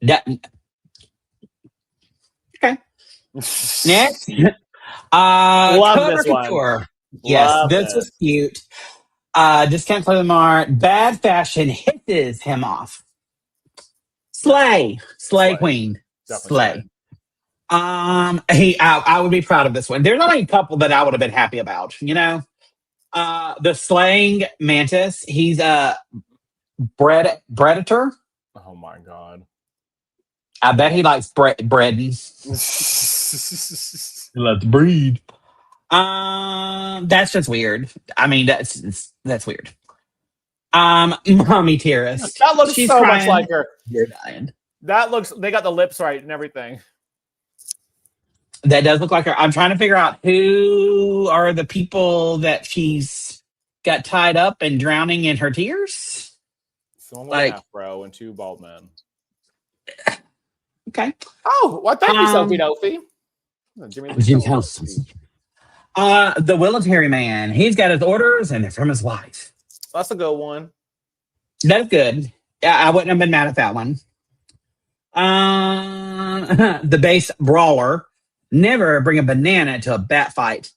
Okay. Next. Love this one. Yes, this was cute. Discount for the Mart. Bad fashion hisses him off. Slay queen. Slay. I would be proud of this one. There's only a couple that I would have been happy about, the slaying mantis, he's a predator. Oh my god. I bet he likes bread. He loves to breed. That's just weird. I mean, that's weird. Mommy Terrorist. That looks She's so crying. much like her. You're dying. That looks. They got the lips right and everything. That does look like her. I'm trying to figure out who are the people that she's got tied up and drowning in her tears. Someone with an afro and 2 bald men. Okay. Oh, well, thank you, Sophie Dophie. Jimmy the military man. He's got his orders and they're from his wife. That's a good one. That's good. I wouldn't have been mad at that one. The base brawler. Never bring a banana to a bat fight.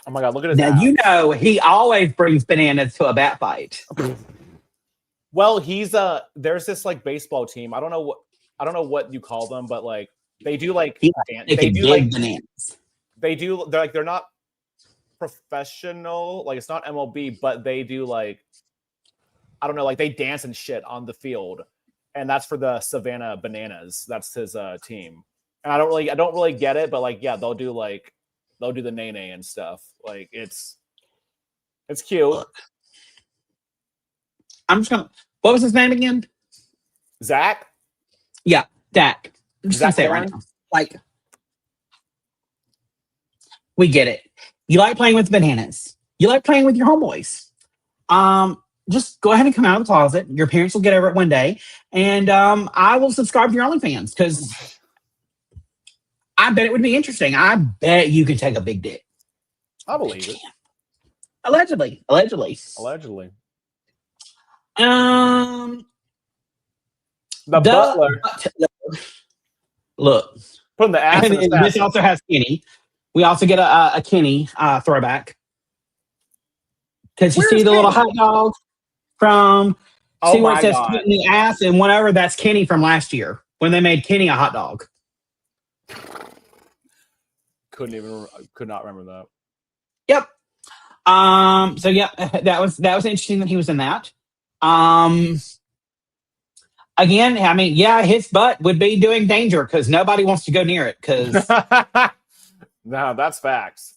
Oh my god, look at his Now, you know, he always brings bananas to a bat fight. Well, he's there's this like baseball team. I don't know what you call them, but like they do like they do like bananas. They're not professional, like it's not MLB, but they do like I don't know, like they dance and shit on the field. And that's for the Savannah Bananas. That's his team. And I don't really get it, but like yeah, they'll do the nene and stuff. Like it's cute. I'm just gonna. What was his name again? Zach. Yeah, Dak. I'm just gonna Zach say it right now. Like, we get it. You like playing with bananas. You like playing with your homeboys. Just go ahead and come out of the closet. Your parents will get over it one day, and I will subscribe to your OnlyFans because I bet it would be interesting. I bet you can take a big dick. I believe it. Allegedly. The butler. Look. Putting the ass in the this also has Kenny. We also get a Kenny throwback. Because you see the little hot dog from see where it says in the ass and whatever, that's Kenny from last year when they made Kenny a hot dog. Could not remember that. Yep. So yeah, that was interesting that he was in that. Again, I mean, yeah, his butt would be doing danger because nobody wants to go near it. Because no, that's facts.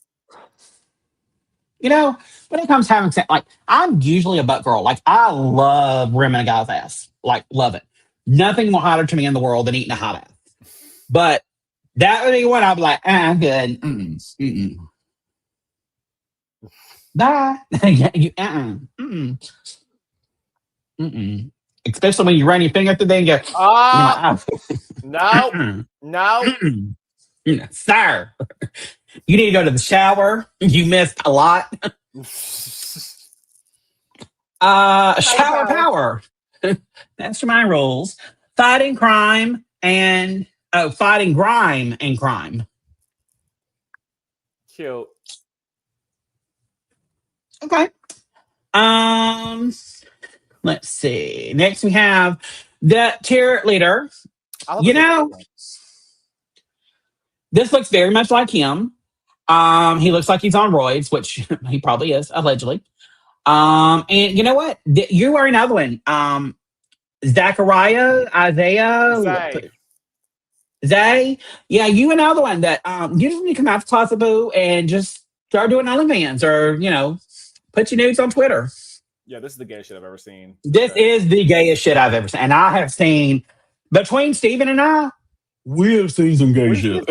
You know, when it comes to having sex, like I'm usually a butt girl. Like I love rimming a guy's ass. Like love it. Nothing more hotter to me in the world than eating a hot ass. But that would be what I'd be like, I'm good. Bye. Especially when you run your finger through there and go, no, sir. You need to go to the shower. You missed a lot. Shower power. That's my rules. Fighting grime and crime. Cute. Okay. Let's see. Next we have the tier leader. You know, this looks very much like him. He looks like he's on roids, which he probably is, allegedly. And you know what? You are another one. Isaiah. Zay. Yeah, you another one that you just need to come out to Closet Boo and just start doing OnlyFans or, you know, put your nudes on Twitter. Yeah, this is the gayest shit I've ever seen. This is the gayest shit I've ever seen. And I have seen, between Steven and I, we have seen some gay shit.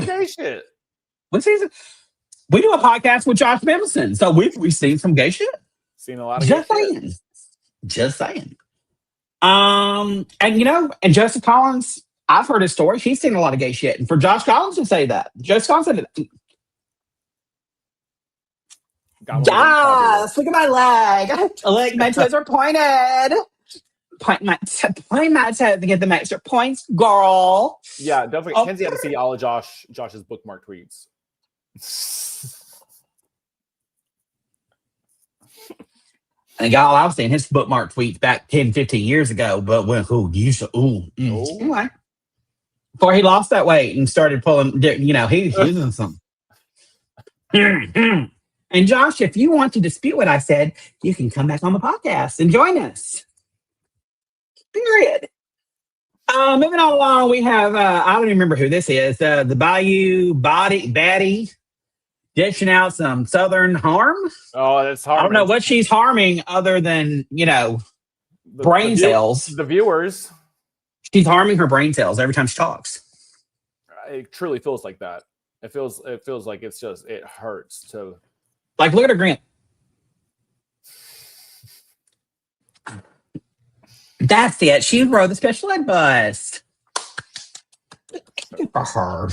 We do a podcast with Josh Mimmelson, so we've seen some gay shit. Seen a lot of gay shit. Just saying. And you know, and Joseph Collins, I've heard his story. He's seen a lot of gay shit. And for Josh Collins to say that, Joseph Collins said, yes, look at my leg. Look, my toes are pointed. Point my toes to get them extra points, girl. Yeah, don't forget. Kenzie had to see all of Josh's bookmark tweets. And y'all, I was seeing his bookmark tweets back 10, 15 years ago, but anyway. Before he lost that weight and started pulling, you know, he was in something. And Josh, if you want to dispute what I said, you can come back on the podcast and join us. Period. Moving on along, we have I don't even remember who this is. The Bayou Baddie dishing out some Southern harm. Oh, that's I don't know hard. what she's harming other than brain cells. The viewers. She's harming her brain cells every time she talks. It truly feels like that. It feels like it hurts to Like, look at her grin. That's it. She rode the special ed bus. Good for her.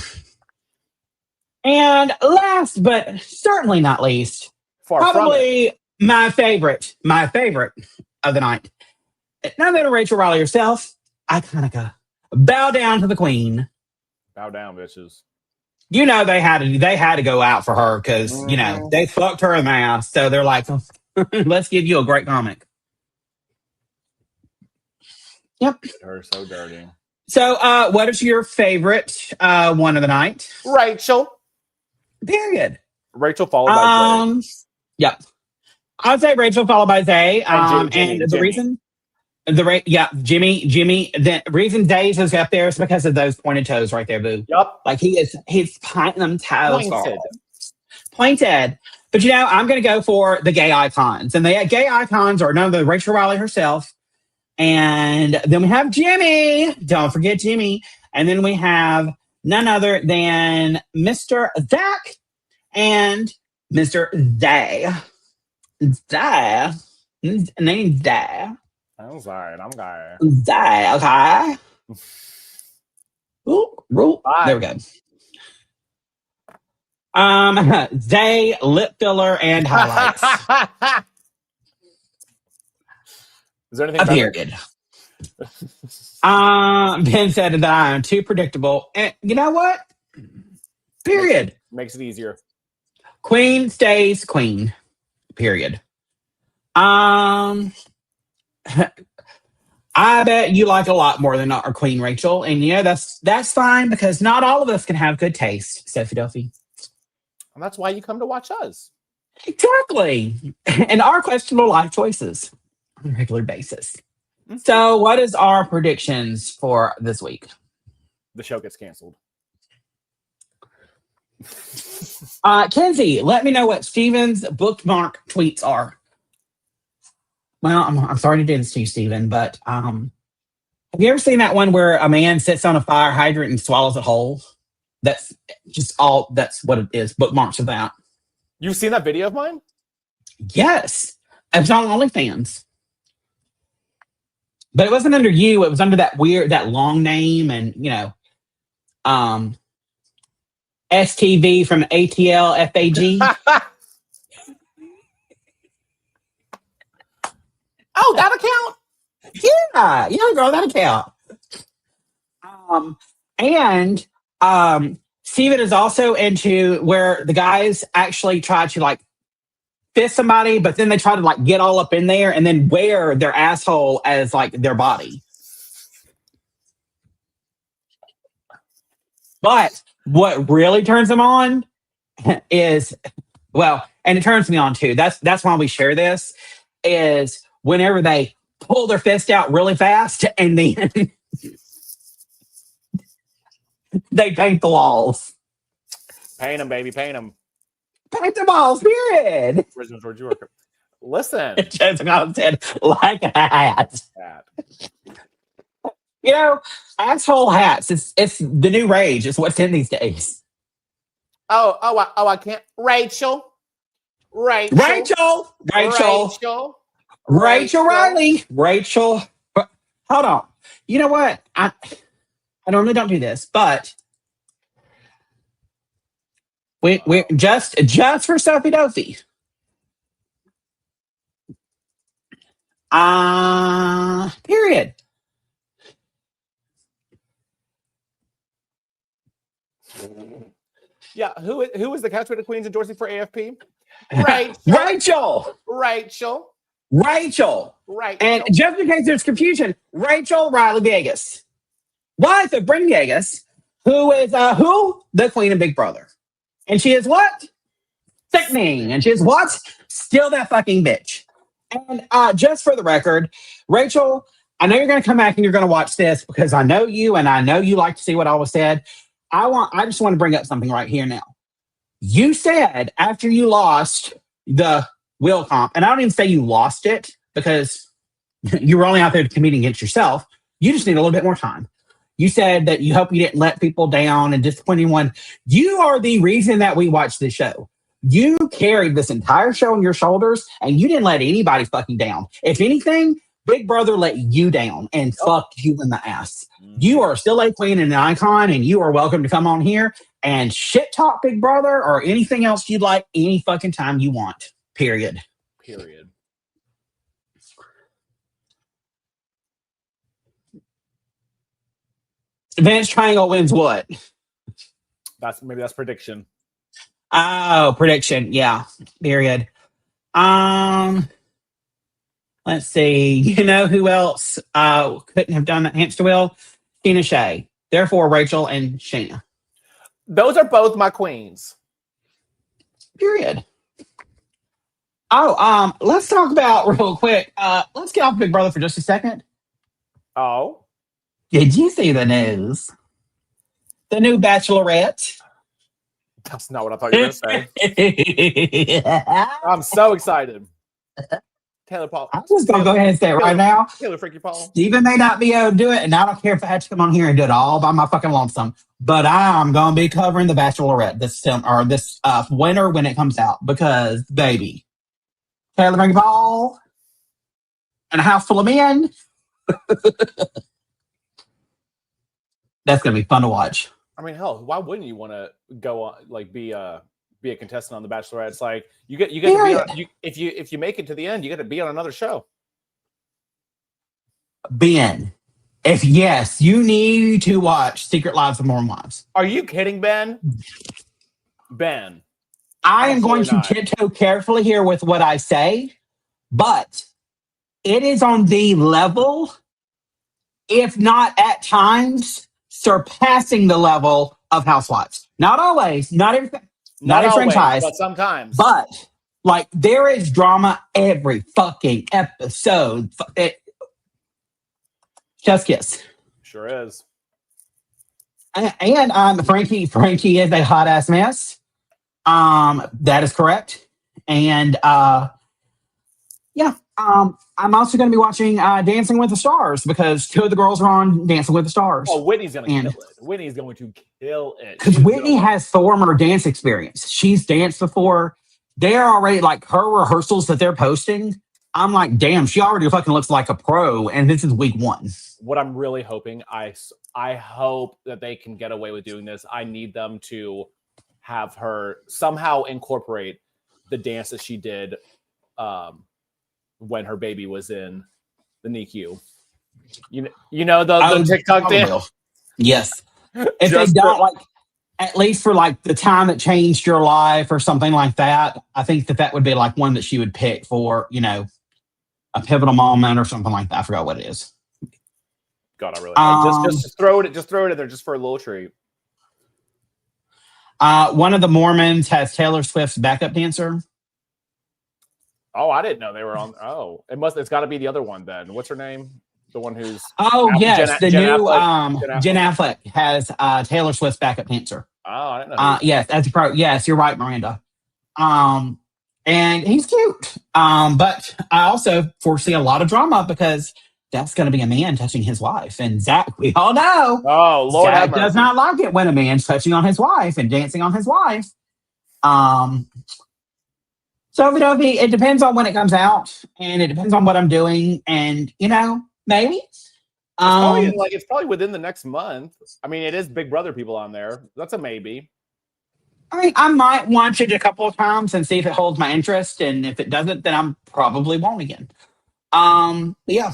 And last but certainly not least, probably my favorite of the night. None other than Rachel Reilly herself, Iconica. Bow down to the queen. Bow down, bitches. They had to go out for her because they fucked her in the ass. So they're like, let's give you a great comic. Yep. Her so dirty. So what is your favorite one of the night? Rachel. Period. Rachel followed by Zay. Yep. I'd say Rachel followed by Zay. And the reason Jimmy. The reason Days is up there is because of those pointed toes right there, boo. Yep. Like he's pointing them toes. Pointed. But I'm gonna go for the gay icons. And the gay icons are none of the Rachel Reilly herself. And then we have Jimmy. Don't forget Jimmy. And then we have none other than Mr. Zach and Mr. Zay. Zay. Name's Zay. I'm sorry. I'm sorry. Zay, okay. Ooh, there we go. Zay, lip filler, and highlights. Is there anything period? Ben said that I am too predictable. And you know what? Period. Makes it easier. Queen stays queen. Period. I bet you like a lot more than our Queen Rachel. And that's fine because not all of us can have good taste, Sophie Duffy. And that's why you come to watch us. Exactly. And our questionable life choices on a regular basis. Mm-hmm. So what is our predictions for this week? The show gets canceled. Kenzie, let me know what Steven's bookmark tweets are. Well, I'm sorry to do this to you, Steven, but have you ever seen that one where a man sits on a fire hydrant and swallows it whole? That's what it is. Bookmarks of that. You've seen that video of mine? Yes. It was on OnlyFans. But it wasn't under you. It was under that long name and, STV from ATL FAG. Oh, that account? Yeah, girl, that account. And Steven is also into where the guys actually try to fist somebody, but then they try to get all up in there and then wear their asshole as their body. But what really turns them on is, and it turns me on too. That's why we share this, is whenever they pull their fist out really fast and then they paint the walls. Paint them, baby, paint them. Paint the walls, period. Original George York. Listen. Jessica said, like a hat. Asshole hats. It's the new rage. It's what's in these days. I can't. Rachel Reilly. Rachel. Hold on. You know what? I normally don't do this, but we just for Sophie Duffy. Period. Yeah, who is the Couch with the Queens endorsing for AFP? Rachel. And just in case there's confusion, Rachel Reilly Vegas, wife of Brendan Vegas, who is the Queen of Big Brother, and she is what? Sickening, and she is what? Still that fucking bitch. And just for the record, Rachel, I know you're going to come back and you're going to watch this because I know you and I know you like to see what always said. I just want to bring up something right here now. You said after you lost the will comp, and I don't even say you lost it because you were only out there competing against yourself. You just need a little bit more time. You said that you hope you didn't let people down and disappoint anyone. You are the reason that we watched this show. You carried this entire show on your shoulders and you didn't let anybody fucking down. If anything, Big Brother let you down and fucked you in the ass. You are still a queen and an icon, and you are welcome to come on here and shit talk Big Brother or anything else you'd like any fucking time you want. Period. Vance Triangle wins what? That's prediction. Oh, prediction. Yeah. Period. Let's see. You know who else couldn't have done that hamster wheel? Tina Shay. Therefore, Rachel and Shayna. Those are both my queens. Period. Oh, let's talk about real quick. Let's get off Big Brother for just a second. Oh. Did you see the news? The new Bachelorette. That's not what I thought you were going to say. I'm so excited. Taylor Paul. I'm just going to go ahead and say it right now. Taylor Freaky Paul. Steven may not be able to do it, and I don't care if I had to come on here and do it all by my fucking lonesome. But I'm going to be covering the Bachelorette this winter when it comes out because, baby, Taylor Freaky Paul and a house full of men. That's going to be fun to watch. I mean, hell, why wouldn't you want to go on, like, be a contestant on The Bachelorette? It's like you get to be on, if you make it to the end, you get to be on another show. Ben, if yes, you need to watch Secret Lives of Mormon Wives. Are you kidding, Ben? Ben, I am going to tiptoe carefully here with what I say, but it is on the level, if not at times, surpassing the level of Housewives. Not always, not every franchise, but sometimes. But like there is drama every fucking episode. Just kiss. Sure is. And Frankie is a hot ass mess. That is correct. And I'm also going to be watching Dancing with the Stars because two of the girls are on Dancing with the Stars. Oh, Whitney's going to kill it. Whitney's going to kill it. Because Whitney has former dance experience. She's danced before. They're already like her rehearsals that they're posting. I'm like, damn, she already fucking looks like a pro, and this is week 1. What I'm really hoping, I hope that they can get away with doing this. I need them to have her somehow incorporate the dance that she did when her baby was in the NICU. You know the TikTok dance? Yes. If they don't, like, at least for like the time that changed your life or something like that, I think that would be like one that she would pick for, a pivotal moment or something like that. I forgot what it is. God, I really just throw it in there just for a little treat. One of the Mormons has Taylor Swift's backup dancer. Oh, I didn't know they were on. Oh, it's got to be the other one then. What's her name? The one who's Jen Affleck has Taylor Swift's backup dancer. Oh, I didn't know. Yes, that's pro. Yes, you're right, Miranda. And he's cute. But I also foresee a lot of drama because that's going to be a man touching his wife. And Zach, we all know. Oh, Lord, Zach does not like it when a man's touching on his wife and dancing on his wife. So, it depends on when it comes out, and it depends on what I'm doing, and maybe. It's probably within the next month. I mean, it is Big Brother people on there. That's a maybe. I mean, I might watch it a couple of times and see if it holds my interest, and if it doesn't, then I'm probably won't again. Yeah.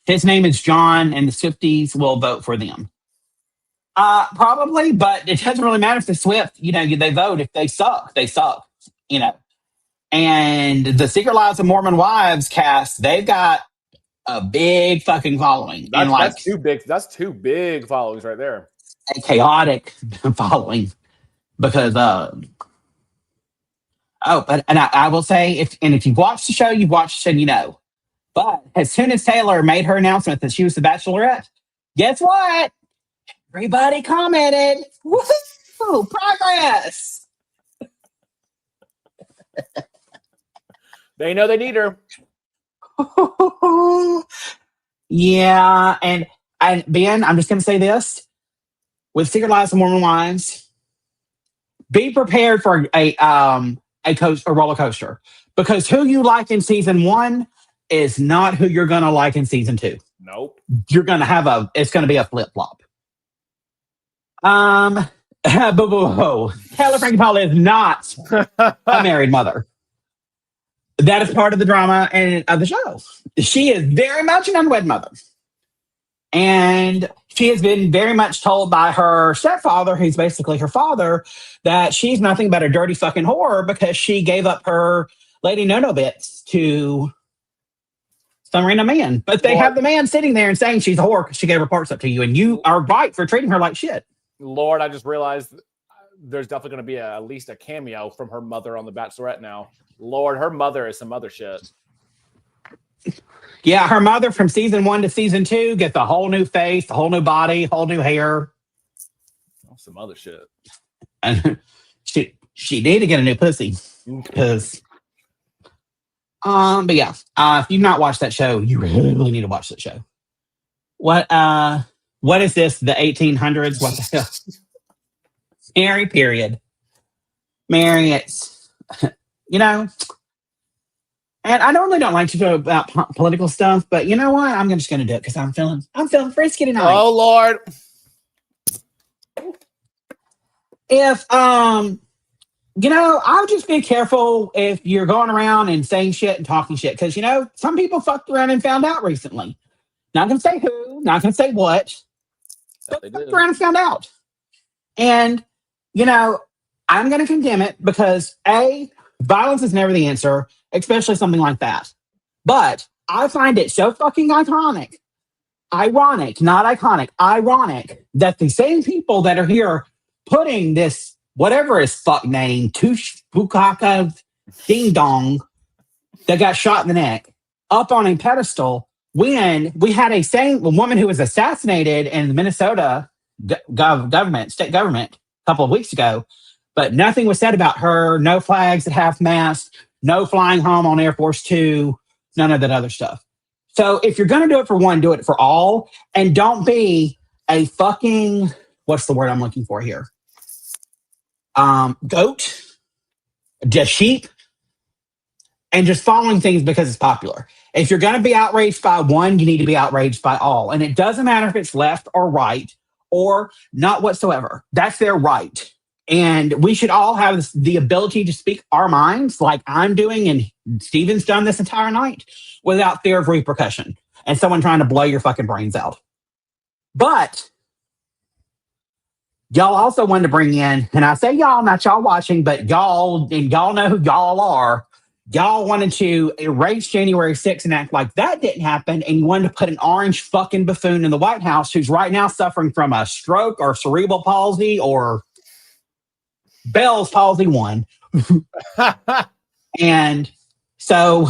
His name is John, and the Swifties will vote for them. Probably, but it doesn't really matter if the Swift, they vote. If they suck, they suck, And the Secret Lives of Mormon Wives cast, they've got a big fucking following. That's two big followings right there. A chaotic following because, I will say, if you've watched the show, you've watched it and But as soon as Taylor made her announcement that she was the Bachelorette, guess what? Everybody commented, woohoo, progress. They know they need her. Yeah, and Ben, I'm just going to say this. With Secret Lives of Mormon Wives, be prepared for a roller coaster. Because who you like in season 1 is not who you're going to like in season 2. Nope. You're going to have it's going to be a flip-flop. Taylor Frankie Paul is not a married mother. That is part of the drama and of the show. She is very much an unwed mother. And she has been very much told by her stepfather, who's basically her father, that she's nothing but a dirty fucking whore because she gave up her Lady No-No bits to some random man. But they have the man sitting there and saying she's a whore because she gave her parts up to you. And you are right for treating her like shit. Lord, I just realized there's definitely going to be at least a cameo from her mother on The Bachelorette now. Lord, her mother is some other shit. Yeah, her mother from season 1 to season 2 gets a whole new face, a whole new body, whole new hair. Oh, some other shit. And she need to get a new pussy. Because but yeah, if you've not watched that show, you really need to watch that show. What is this? The 1800s? What the hell? Mary, period. Mary, it's and I normally don't like to go about political stuff, but you know what? I'm just going to do it because I'm feeling frisky tonight. Oh Lord! If I would just be careful if you're going around and saying shit and talking shit because some people fucked around and found out recently. Not going to say who, not going to say what, but fucked around and found out. And I'm going to condemn it because violence is never the answer. Especially something like that. But I find it so fucking ironic, not iconic, ironic, that the same people that are here putting this, whatever his fuck name, Tush Bukaka Ding Dong, that got shot in the neck, up on a pedestal when we had a woman who was assassinated in the Minnesota state government a couple of weeks ago, but nothing was said about her, no flags at half-mast, no flying home on Air Force 2, none of that other stuff. So if you're going to do it for one, do it for all. And don't be a fucking, what's the word I'm looking for here? Goat, just sheep, and just following things because it's popular. If you're going to be outraged by one, you need to be outraged by all. And it doesn't matter if it's left or right or not whatsoever. That's their right. And we should all have the ability to speak our minds like I'm doing and Steven's done this entire night without fear of repercussion and someone trying to blow your fucking brains out. But y'all also wanted to bring in, and I say y'all, not y'all watching, but y'all, and y'all know who y'all are. Y'all wanted to erase January 6th and act like that didn't happen, and you wanted to put an orange fucking buffoon in the White House who's right now suffering from a stroke or cerebral palsy or Bell's palsy 1. And so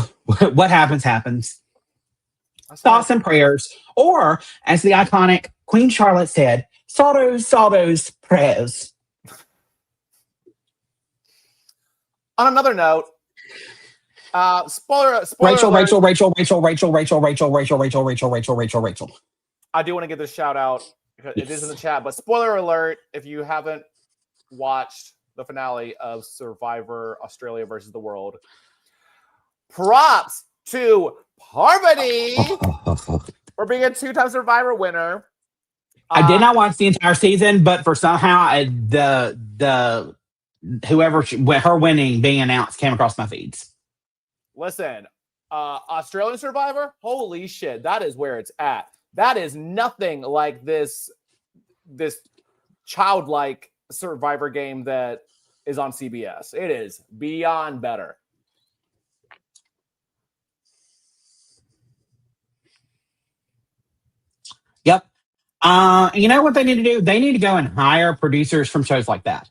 what happens. Thoughts and prayers. Or, as the iconic Queen Charlotte said, sorrows, prayers. On another note, spoiler Rachel. alert. Rachel. I do want to give this shout out because it is in the chat, but spoiler alert, if you haven't watched the finale of Survivor Australia versus the World, props to Parvati for being a 2-time Survivor winner. I did not watch the entire season, but for somehow the her winning being announced came across my feeds. Listen, Australian Survivor, holy shit, that is where it's at. That is nothing like this childlike Survivor game that is on CBS. It is beyond better. Yep. You know what they need to do? They need to go and hire producers from shows like that.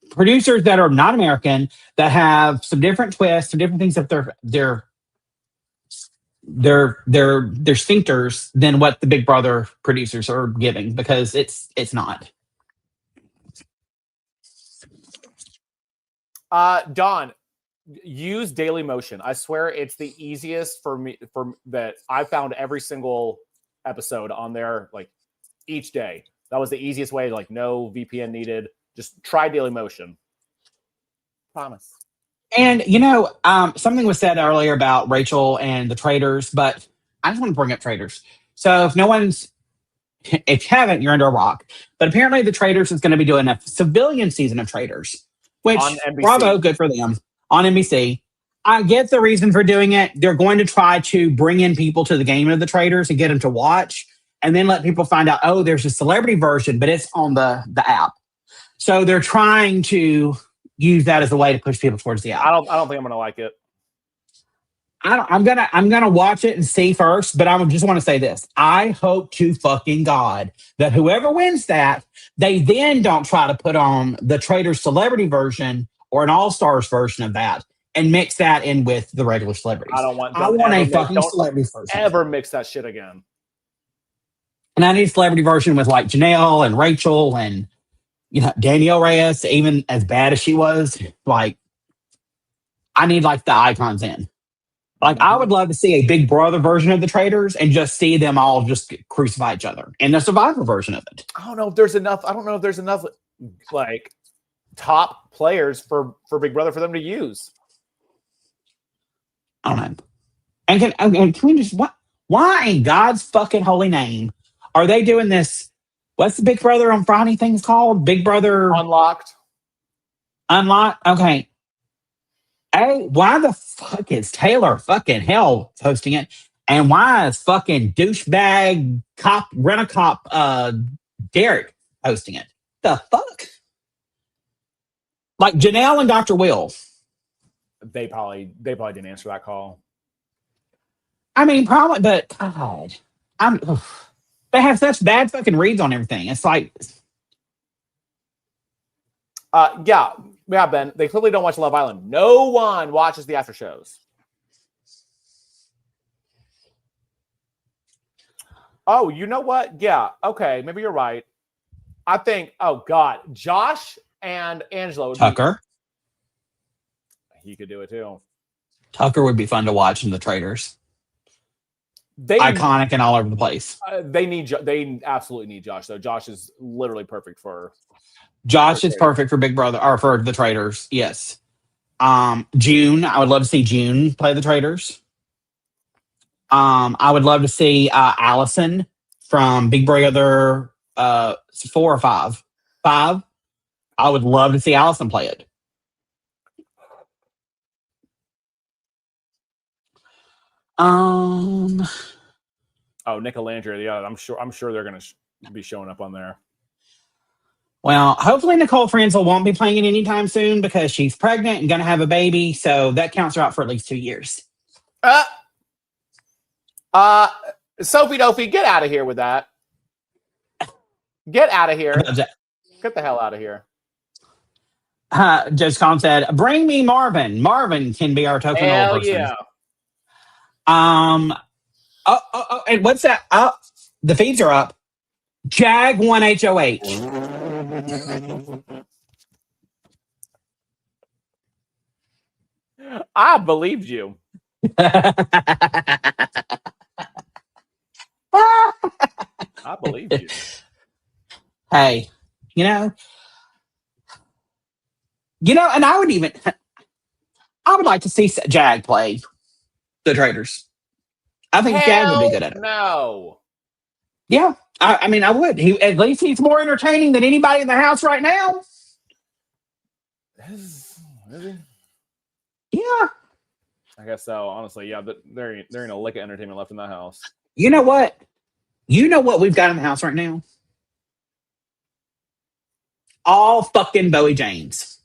Producers that are not American, that have some different twists, some different things that they're their sphincters than what the Big Brother producers are giving, because it's not. Don, use Daily Motion. I swear it's the easiest for me that I found every single episode on there, like each day. That was the easiest way, like no VPN needed. Just try Daily Motion. Promise. And something was said earlier about Rachel and the Traitors, but I just want to bring up Traitors. So if you haven't, you're under a rock. But apparently the Traitors is going to be doing a civilian season of Traitors, which, on NBC. Bravo, good for them, on NBC. I get the reason for doing it. They're going to try to bring in people to the game of the Traitors and get them to watch, and then let people find out, oh, there's a celebrity version, but it's on the app. So they're trying to use that as a way to push people towards the app. I don't think I'm gonna like it. I'm gonna watch it and see first, but I just want to say this. I hope to fucking God that whoever wins that, they then don't try to put on the Traitor celebrity version or an All-Stars version of that and mix that in with the regular celebrities. I want a fucking celebrity version. Ever mix that shit again. And I need a celebrity version with like Janelle and Rachel and Danielle Reyes, even as bad as she was. Like, I need like the icons in. Like, I would love to see a Big Brother version of the Traitors and just see them all just crucify each other, and the Survivor version of it. I don't know if there's enough like top players for Big Brother for them to use. I don't know. And can we just why in God's fucking holy name are they doing this? What's the Big Brother on Friday thing's called? Big Brother Unlocked. Okay. Hey, why the fuck is Taylor fucking hell hosting it? And why is fucking douchebag rent-a-cop Derek hosting it? The fuck? Like Janelle and Dr. Will. They probably didn't answer that call. I mean, probably, but God, they have such bad fucking reads on everything. It's like, yeah, Ben. They clearly don't watch Love Island. No one watches the after shows. Oh, you know what? Yeah, okay, maybe you're right. I think. Oh God, Josh and Angelo. Tucker. He could do it too. Tucker would be fun to watch in the Traitors. Iconic and all over the place. They absolutely need Josh, though. Josh is literally perfect for. Josh is perfect for Big Brother or for the Traitors. Yes. June, I would love to see June play the Traitors. I would love to see Allison from Big Brother 4 or 5. 5. I would love to see Allison play it. Oh, Nickel Landry. Yeah, I'm sure they're going to be showing up on there. Well, hopefully Nicole Franzel won't be playing it anytime soon because she's pregnant and going to have a baby, so that counts her out for at least 2 years. Sophie Dopey, get out of here with that. Get out of here. Get the hell out of here. Judge Collins said, "Bring me Marvin. Marvin can be our token old person." Yeah. And what's that? The feeds are up. Jag 1HOH. I believed you. I believed you. Hey, and I would like to see Jag play the Traitors. I think Jag would be good at it. No. Yeah, I mean, I would. At least he's more entertaining than anybody in the house right now. Really? Yeah. I guess so. Honestly, yeah, but there ain't a lick of entertainment left in that house. You know what? You know what we've got in the house right now? All fucking Bowie James.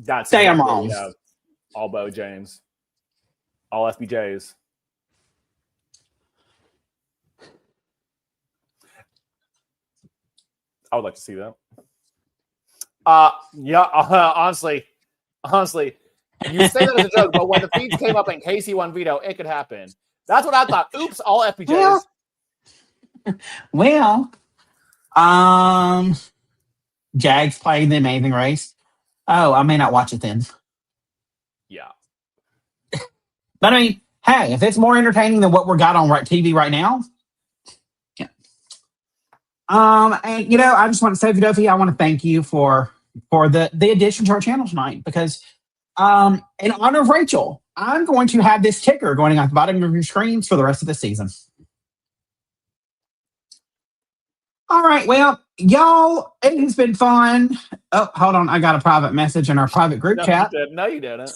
That's say I'm wrong. Yeah. All Bo James. All FBJs. I would like to see that. Yeah, honestly, You say that as a joke, but when the feeds came up and Casey won veto, it could happen. That's what I thought. Oops, all FPJs. Well, Jags playing the Amazing Race. Oh, I may not watch it then. Yeah. But I mean, hey, if it's more entertaining than what we're got on TV right now, yeah. And I just want to say, Duffy, I want to thank you for the addition to our channel tonight because, in honor of Rachel, I'm going to have this ticker going on the bottom of your screens for the rest of the season. All right, well, y'all, it has been fun. Oh, hold on, I got a private message in our private group chat. No, you didn't.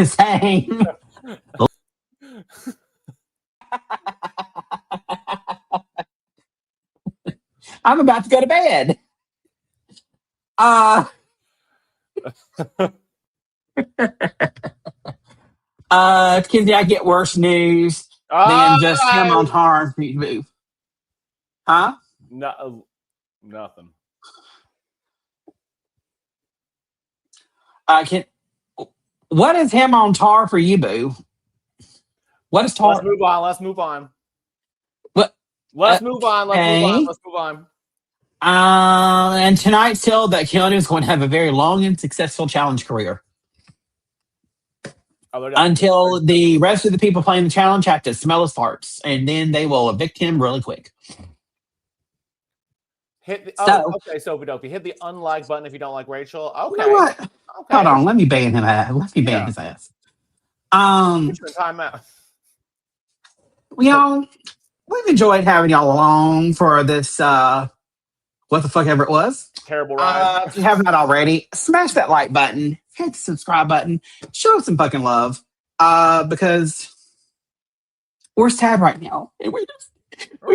Saying. I'm about to go to bed. Kenzie, I get worse news than just him on tar. Huh? No, nothing. What is him on tar for you, boo? What is tar? Let's move on. What? Let's move on. And tonight's told that Keanu is going to have a very long and successful challenge career. Until the rest of the people playing the challenge have to smell his farts, and then they will evict him really quick. Okay, Sophie, hit the unlike button if you don't like Rachel. Okay. You know what? Okay. Hold on, let me ban him. Let me ban his ass. Time out. We've enjoyed having y'all along for this. What the fuck ever it was. Terrible ride. If you have not already, smash that like button, hit the subscribe button, show us some fucking love. Because we're sad right now. And we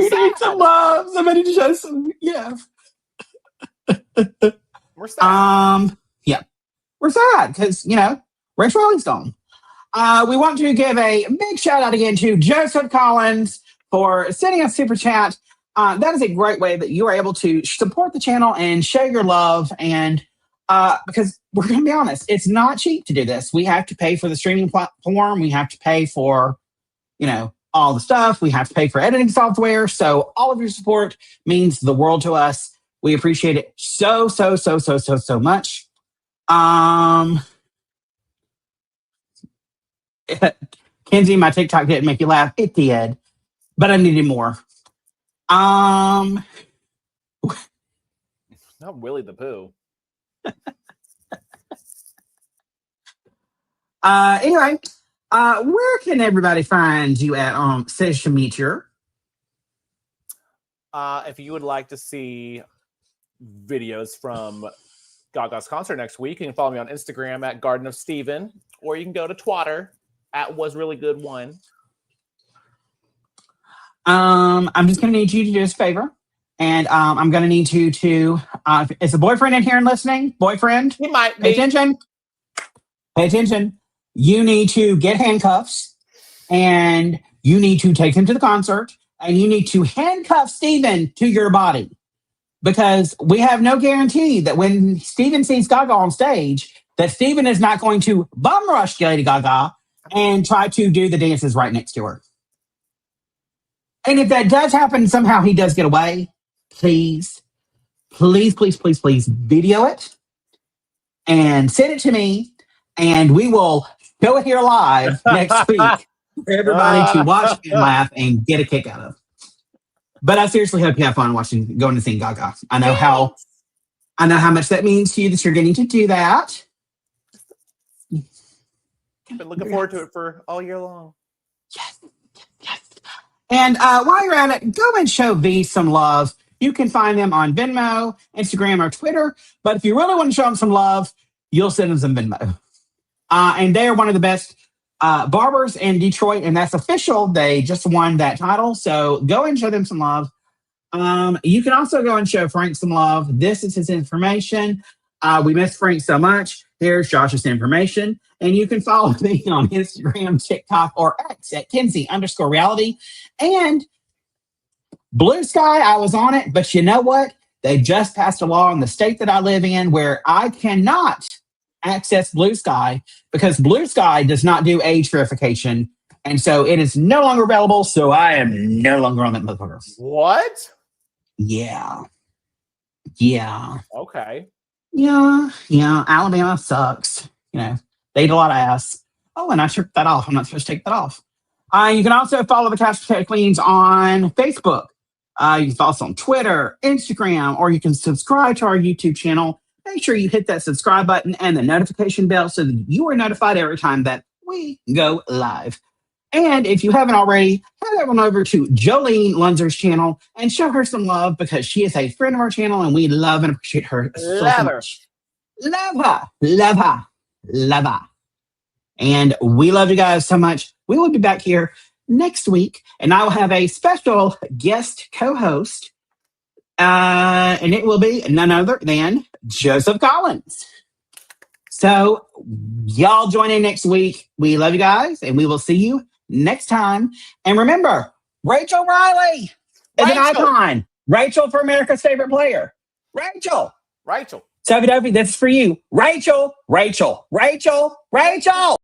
need some love. Somebody to show some We're sad. Yeah. We're sad because, Rich Reilly's gone. We want to give a big shout out again to Joseph Collins for sending us super chat. That is a great way that you are able to support the channel and show your love. And because we're going to be honest, it's not cheap to do this. We have to pay for the streaming platform. We have to pay for, all the stuff. We have to pay for editing software. So all of your support means the world to us. We appreciate it so much. Kenzie, my TikTok didn't make you laugh. It did, but I needed more. Not Willie the Pooh. Anyway, where can everybody find you at social media? If you would like to see videos from Gaga's concert next week, you can follow me on Instagram at Garden of Steven, or you can go to Twitter at Was Really Good One. I'm just going to need you to do us a favor. And I'm going to need you to, is a boyfriend in here and listening? Boyfriend? He might be. Pay attention. Pay attention. You need to get handcuffs and you need to take him to the concert and you need to handcuff Steven to your body because we have no guarantee that when Steven sees Gaga on stage, that Steven is not going to bum rush Lady Gaga and try to do the dances right next to her. And if that does happen, somehow he does get away, please video it and send it to me, and we will show it here live next week for everybody to watch and laugh and get a kick out of. But I seriously hope you have fun going to see Gaga. I know how much that means to you that you're getting to do that. Been looking forward to it for all year long. Yes. And while you're at it, go and show V some love. You can find them on Venmo, Instagram, or Twitter. But if you really want to show them some love, you'll send them some Venmo. And they are one of the best barbers in Detroit, and that's official. They just won that title. So go and show them some love. You can also go and show Frank some love. This is his information. We miss Frank so much. Here's Josh's information. And you can follow me on Instagram, TikTok, or X at Kenzie_reality. And Blue Sky, I was on it, but you know what? They just passed a law in the state that I live in where I cannot access Blue Sky because Blue Sky does not do age verification. And so it is no longer available. So I am no longer on that motherfucker. What? Yeah. Yeah. Okay. Yeah. Yeah. Alabama sucks. You know, they eat a lot of ass. Oh, and I took that off. I'm not supposed to take that off. You can also follow the Couch Potato Queens on Facebook. You can follow us on Twitter, Instagram, or you can subscribe to our YouTube channel. Make sure you hit that subscribe button and the notification bell so that you are notified every time that we go live. And if you haven't already, head on over to Jolene Lunzer's channel and show her some love because she is a friend of our channel and we love and appreciate her so much. Love her. Love her. Love her. And we love you guys so much. We will be back here next week, and I will have a special guest co-host, and it will be none other than Joseph Collins. So y'all join in next week. We love you guys, and we will see you next time. And remember, Rachel Reilly is an icon. Rachel for America's favorite player. Rachel. Rachel. Sophie Duffy, this is for you. Rachel, Rachel, Rachel, Rachel.